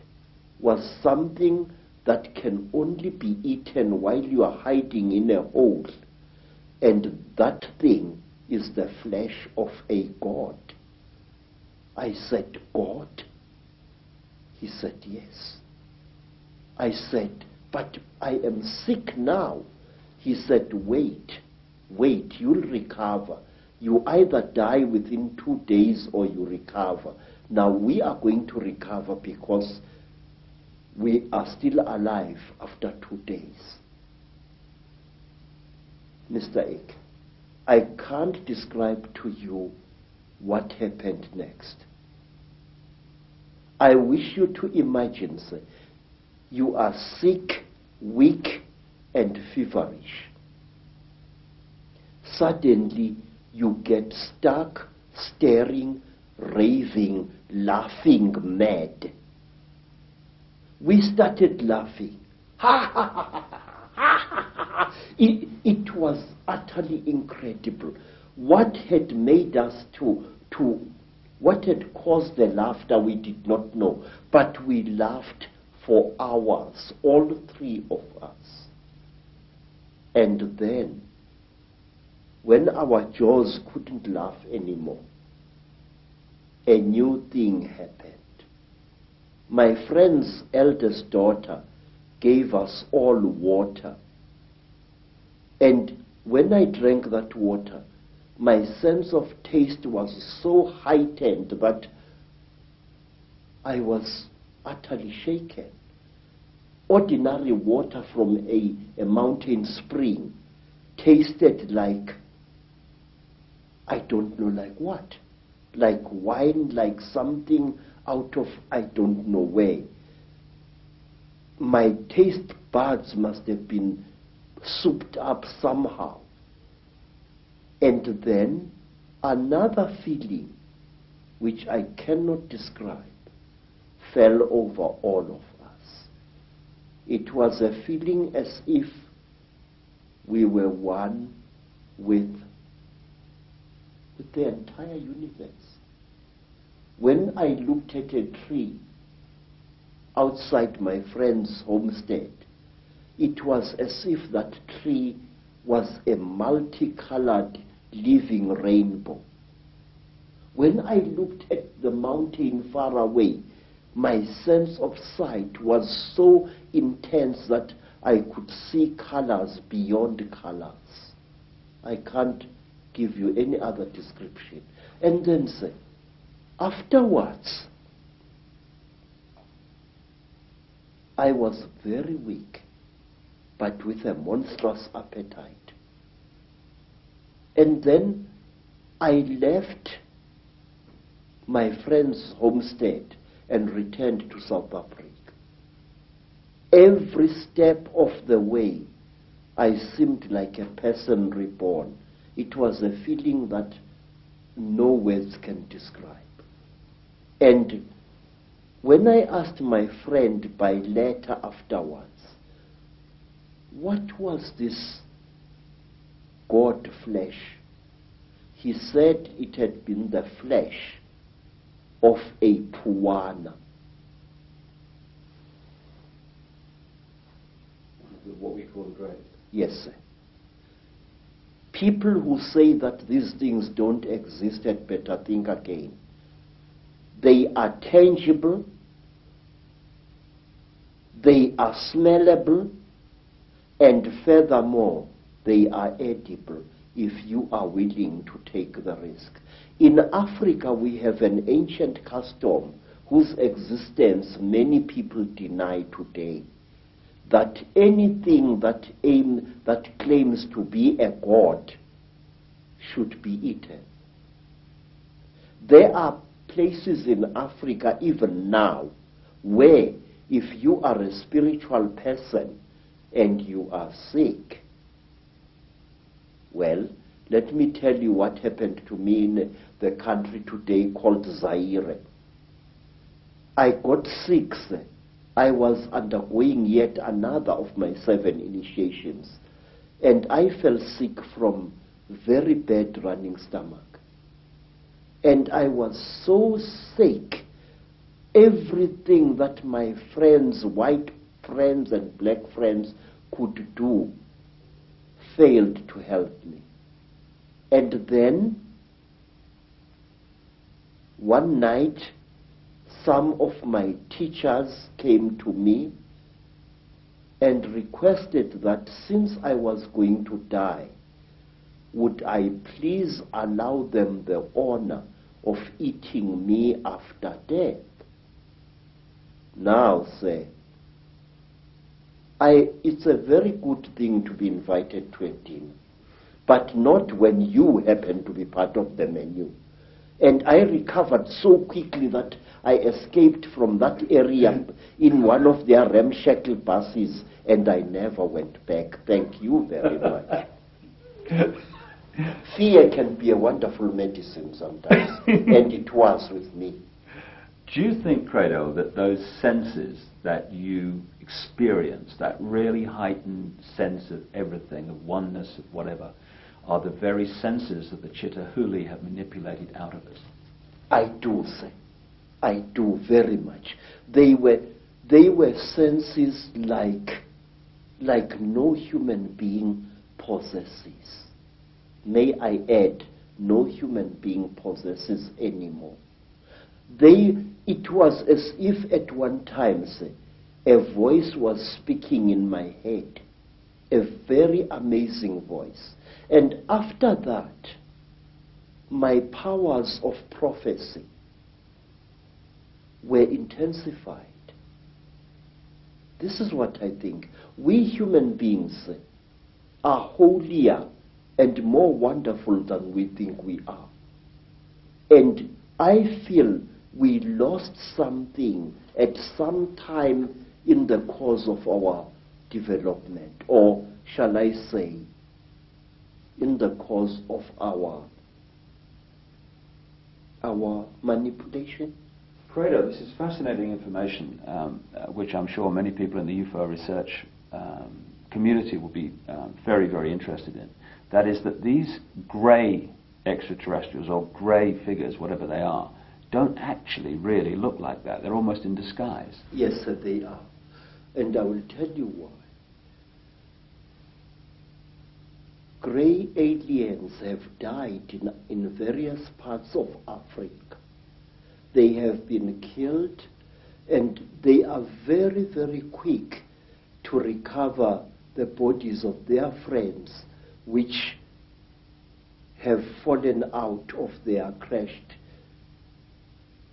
[SPEAKER 7] was something that can only be eaten while you are hiding in a hole. And that thing is the flesh of a god. I said, God? He said, yes. I said, but I am sick now. He said, wait, you'll recover. You either die within 2 days or you recover. Now we are going to recover because we are still alive after 2 days. Mr. Ek, I can't describe to you what happened next. I wish you to imagine, sir, you are sick, weak, and feverish. Suddenly, you get stuck, staring, raving, laughing mad. We started laughing. Ha ha ha ha ha ha ha. It was utterly incredible. What had made us what had caused the laughter we did not know, but we laughed for hours, all 3 of us. And then, when our jaws couldn't laugh anymore, a new thing happened. My friend's eldest daughter gave us all water. And when I drank that water, my sense of taste was so heightened that I was utterly shaken. Ordinary water from a mountain spring tasted like, I don't know like what, like wine, like something out of I don't know where. My taste buds must have been souped up somehow. And then another feeling, which I cannot describe, fell over all of us. It was a feeling as if we were one with the entire universe. When I looked at a tree outside my friend's homestead, it was as if that tree was a multicolored living rainbow. When I looked at the mountain far away, my sense of sight was so intense that I could see colors beyond colors. I can't give you any other description. And then say, afterwards, I was very weak, but with a monstrous appetite. And then I left my friend's homestead and returned to South Africa. Every step of the way, I seemed like a person reborn. It was a feeling that no words can describe. And when I asked my friend by letter afterwards, what was this God flesh? He said it had been the flesh of a puana.
[SPEAKER 2] won't raise.
[SPEAKER 7] Yes, sir. People who say that these things don't exist had better think again. They are tangible, they are smellable, and furthermore, they are edible if you are willing to take the risk. In Africa, we have an ancient custom whose existence many people deny today, that anything that claims to be a god should be eaten. There are places in Africa even now where if you are a spiritual person and you are sick, well, let me tell you what happened to me in the country today called Zaire. I got sick, sir. I was undergoing yet another of my 7 initiations, and I fell sick from very bad running stomach. And I was so sick, everything that my friends, white friends and black friends could do failed to help me. And then, one night, some of my teachers came to me and requested that since I was going to die, would I please allow them the honor of eating me after death? Now, sir, it's a very good thing to be invited to a dinner, but not when you happen to be part of the menu. And I recovered so quickly that I escaped from that area in one of their ramshackle buses, and I never went back. Thank you very much. Fear can be a wonderful medicine sometimes, and it was with me.
[SPEAKER 8] Do you think, Credo, that those senses that you experience, that really heightened sense of everything, of oneness, of whatever, are the very senses that the Chittahuli have manipulated out of us?
[SPEAKER 7] I do, sir. I do very much. They were senses like no human being possesses. May I add, no human being possesses anymore. It was as if at one time, sir, a voice was speaking in my head, a very amazing voice. And after that, my powers of prophecy were intensified. This is what I think. We human beings are holier and more wonderful than we think we are. And I feel we lost something at some time in the course of our development, or shall I say, in the course of our manipulation.
[SPEAKER 8] Credo, this is fascinating information, which I'm sure many people in the UFO research community will be very, very interested in. That is that these grey extraterrestrials, or grey figures, whatever they are, don't actually really look like that. They're almost in disguise.
[SPEAKER 7] Yes, sir, they are. And I will tell you why. Grey aliens have died in various parts of Africa. They have been killed, and they are very, very quick to recover the bodies of their friends which have fallen out of their crashed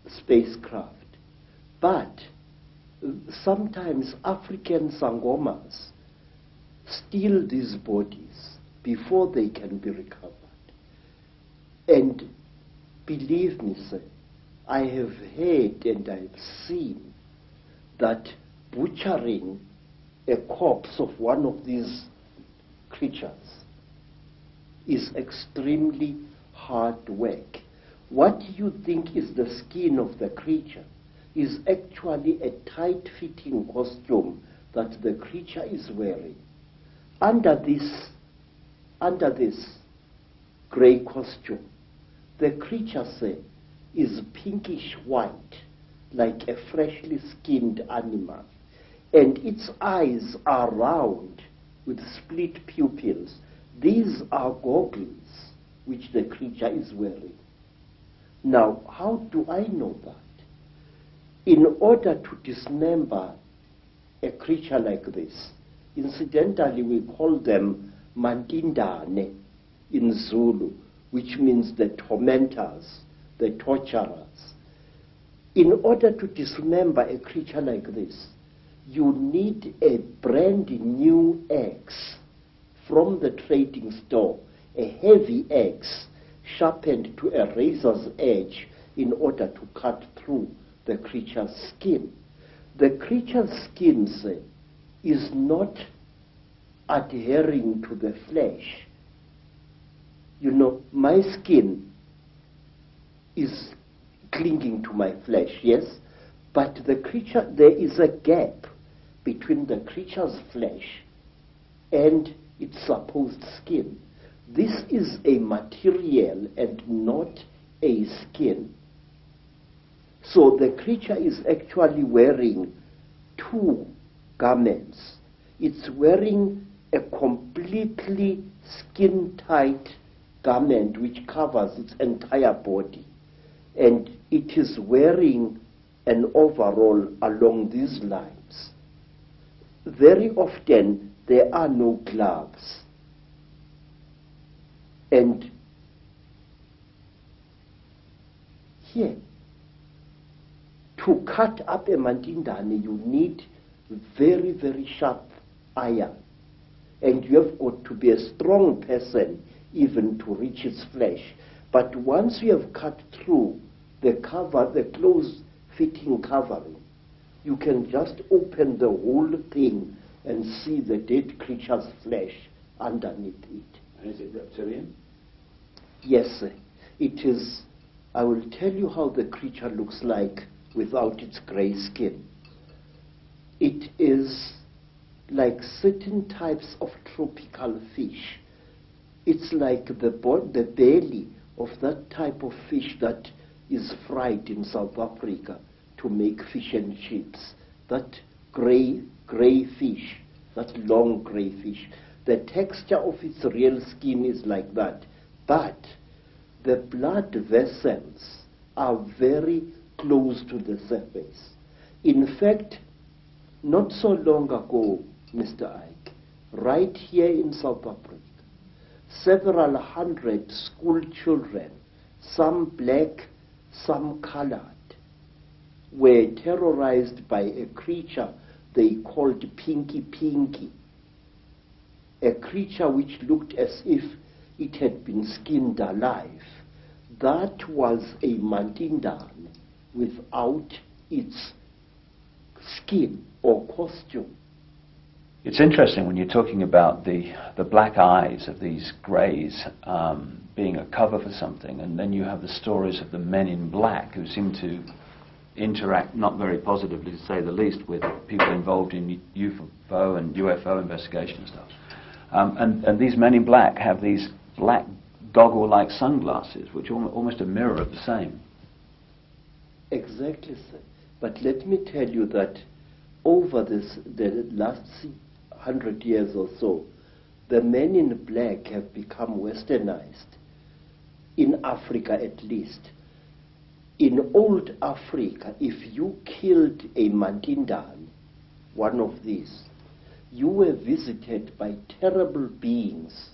[SPEAKER 7] spacecraft. But sometimes African sangomas steal these bodies before they can be recovered. And believe me, sir, I have heard and I've seen that butchering a corpse of one of these creatures is extremely hard work. What you think is the skin of the creature is actually a tight-fitting costume that the creature is wearing. Under this grey costume, the creature, say, is pinkish white, like a freshly skinned animal, and its eyes are round with split pupils. These are goggles which the creature is wearing. Now, how do I know that? In order to dismember a creature like this, incidentally we call them mandindane in Zulu, which means the tormentors, the torturers. In order to dismember a creature like this, you need a brand new axe from the trading store, a heavy axe sharpened to a razor's edge in order to cut through the creature's skin. The creature's skin, say, is not adhering to the flesh. You know, my skin is clinging to my flesh, yes? But the creature, there is a gap between the creature's flesh and its supposed skin. This is a material and not a skin. So the creature is actually wearing two garments. It's wearing a completely skin-tight garment which covers its entire body. And it is wearing an overall along these lines. Very often there are no gloves. And here, to cut up a mandindane, you need very, very sharp iron. And you have got to be a strong person even to reach its flesh. But once you have cut through the cover, the close-fitting covering, you can just open the whole thing and see the dead creature's flesh underneath it.
[SPEAKER 8] Is it reptilian?
[SPEAKER 7] Yes, sir. It is. I will tell you how the creature looks like without its grey skin. It is like certain types of tropical fish. It's like the belly of that type of fish that is fried in South Africa to make fish and chips. That grey fish, that long grey fish. The texture of its real skin is like that. But the blood vessels are very close to the surface. In fact, not so long ago, Mr. Ike, right here in South Africa, several hundred school children, some black, some colored, were terrorized by a creature they called Pinky Pinky, a creature which looked as if it had been skinned alive. That was a mandindane without its skin or costume.
[SPEAKER 8] It's interesting when you're talking about the black eyes of these greys being a cover for something, and then you have the stories of the men in black who seem to interact not very positively, to say the least, with people involved in UFO and UFO investigation and stuff. And these men in black have these black goggle-like sunglasses, which are almost a mirror of the same.
[SPEAKER 7] Exactly, sir. But let me tell you that over the last 100 years or so, the men in black have become westernized, in Africa at least. In old Africa, if you killed a mandindane, one of these, you were visited by terrible beings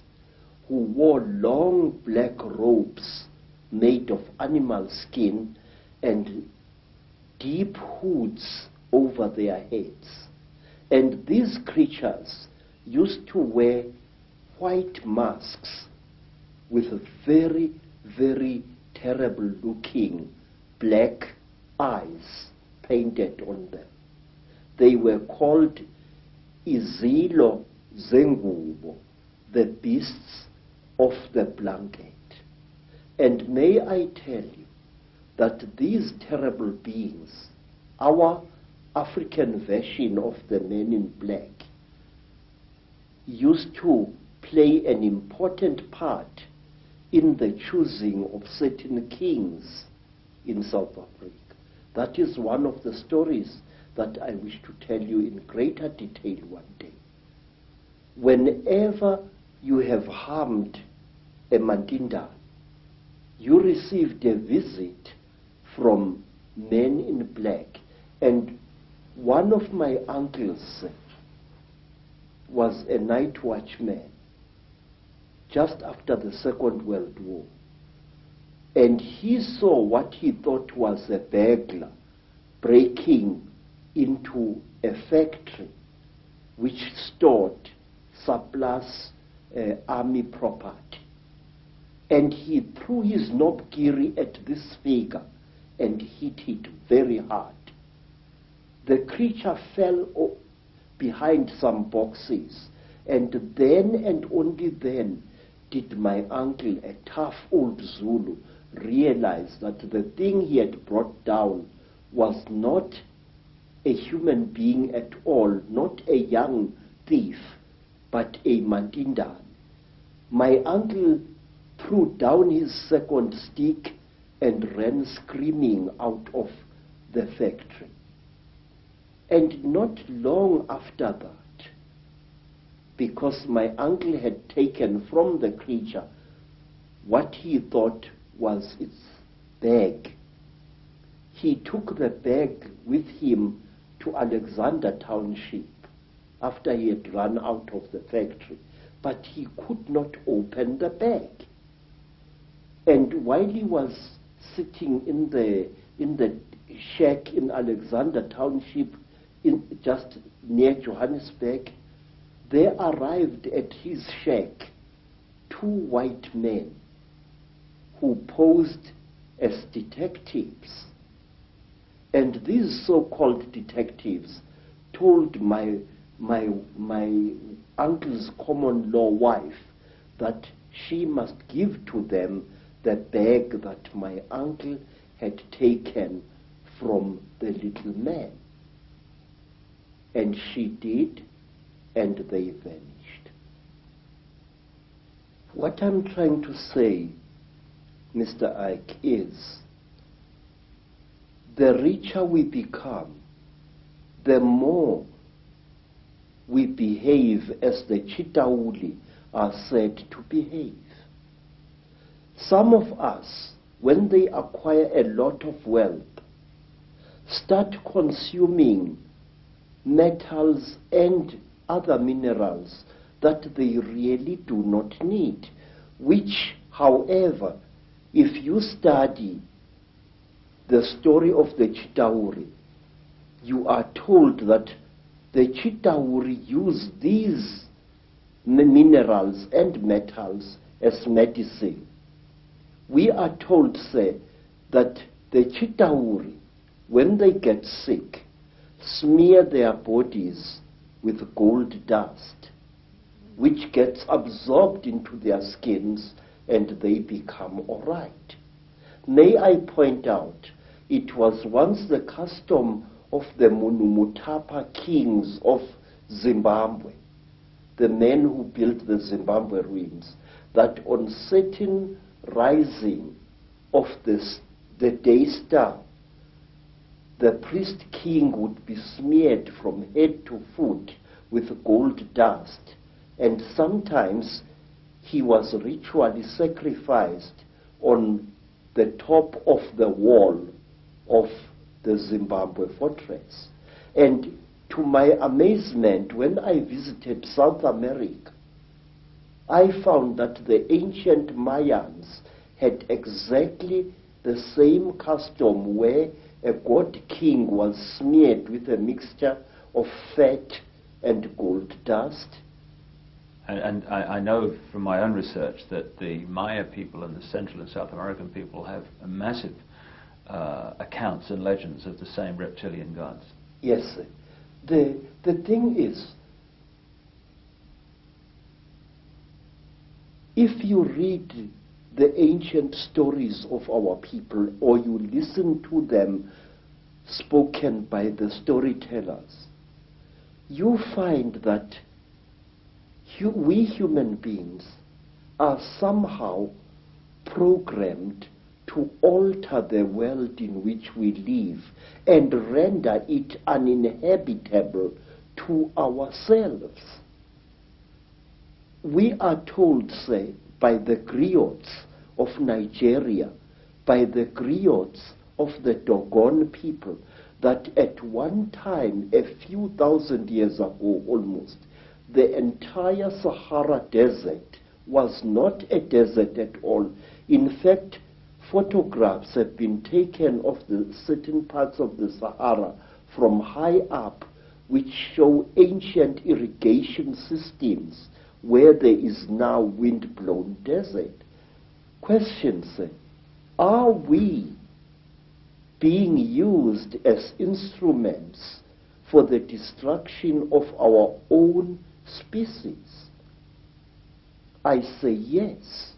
[SPEAKER 7] who wore long black robes made of animal skin and deep hoods over their heads. And these creatures used to wear white masks with very, very terrible looking black eyes painted on them. They were called Izilo Zengubo, the beasts of the blanket. And may I tell you that these terrible beings, our African version of the men in black, used to play an important part in the choosing of certain kings in South Africa. That is one of the stories that I wish to tell you in greater detail one day. whenever you have harmed a Mandinda, you received a visit from men in black. And one of my uncles was a night watchman just after the Second World War. And he saw what he thought was a burglar breaking into a factory which stored surplus army property. And he threw his knobgiri at this figure and hit it very hard. The creature fell behind some boxes, and then and only then did my uncle, a tough old Zulu, realize that the thing he had brought down was not a human being at all, not a young thief, but a Mandinda. My uncle threw down his second stick and ran screaming out of the factory. And not long after that, because my uncle had taken from the creature what he thought was its bag, he took the bag with him to Alexander Township after he had run out of the factory. But he could not open the bag. And while he was sitting in the shack in Alexander Township, just near Johannesburg, there arrived at his shack 2 white men who posed as detectives. And these so-called detectives told my uncle's common law wife that she must give to them the bag that my uncle had taken from the little man. And she did, and they vanished. What I'm trying to say, Mr. Ike, is the richer we become, the more we behave as the Chitauli are said to behave. Some of us, when they acquire a lot of wealth, start consuming metals and other minerals that they really do not need, which, however, if you study the story of the Chitauri, you are told that the Chitauri use these minerals and metals as medicine. We are told, say, that the Chitauri, when they get sick, smear their bodies with gold dust, which gets absorbed into their skins and they become all right. May I point out, it was once the custom of the Munumutapa kings of Zimbabwe, the men who built the Zimbabwe ruins, that on certain rising of the day star, the priest king would be smeared from head to foot with gold dust, and sometimes he was ritually sacrificed on the top of the wall of the Zimbabwe fortress. And to my amazement, when I visited South America, I found that the ancient Mayans had exactly the same custom where a god king was smeared with a mixture of fat and gold dust.
[SPEAKER 8] And I know from my own research that the Maya people and the Central and South American people have a massive accounts and legends of the same reptilian gods.
[SPEAKER 7] Yes, sir. The thing is, if you read the ancient stories of our people, or you listen to them spoken by the storytellers, you find that we human beings are somehow programmed to alter the world in which we live and render it uninhabitable to ourselves. We are told, say, by the griots of Nigeria, by the griots of the Dogon people, that at one time, a few thousand years ago almost, the entire Sahara Desert was not a desert at all. In fact, photographs have been taken of the certain parts of the Sahara from high up, which show ancient irrigation systems where there is now wind-blown desert. Questions: are we being used as instruments for the destruction of our own species? I say yes.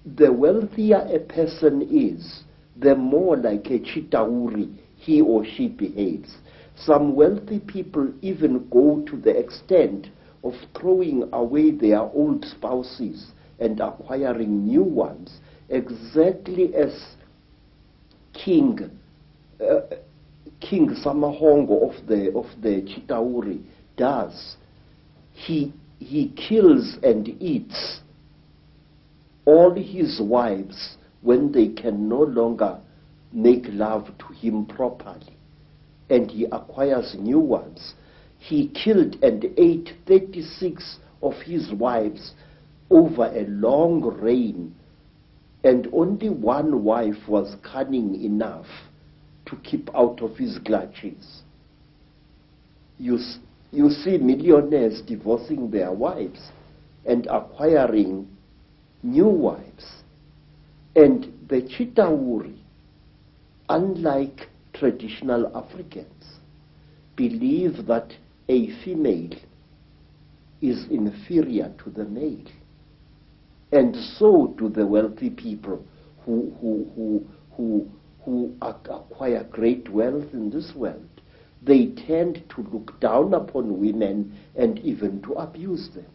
[SPEAKER 7] The wealthier a person is, the more like a chitauri he or she behaves. Some wealthy people even go to the extent of throwing away their old spouses and acquiring new ones, exactly as King Samahongo of the Chitauri does. He kills and eats all his wives when they can no longer make love to him properly, and he acquires new ones. He killed and ate 36 of his wives over a long reign, and only one wife was cunning enough to keep out of his clutches. You see millionaires divorcing their wives and acquiring new wives. And the Chitauri, unlike traditional Africans, believe that a female is inferior to the male. And so do the wealthy people who acquire great wealth in this world. They tend to look down upon women and even to abuse them.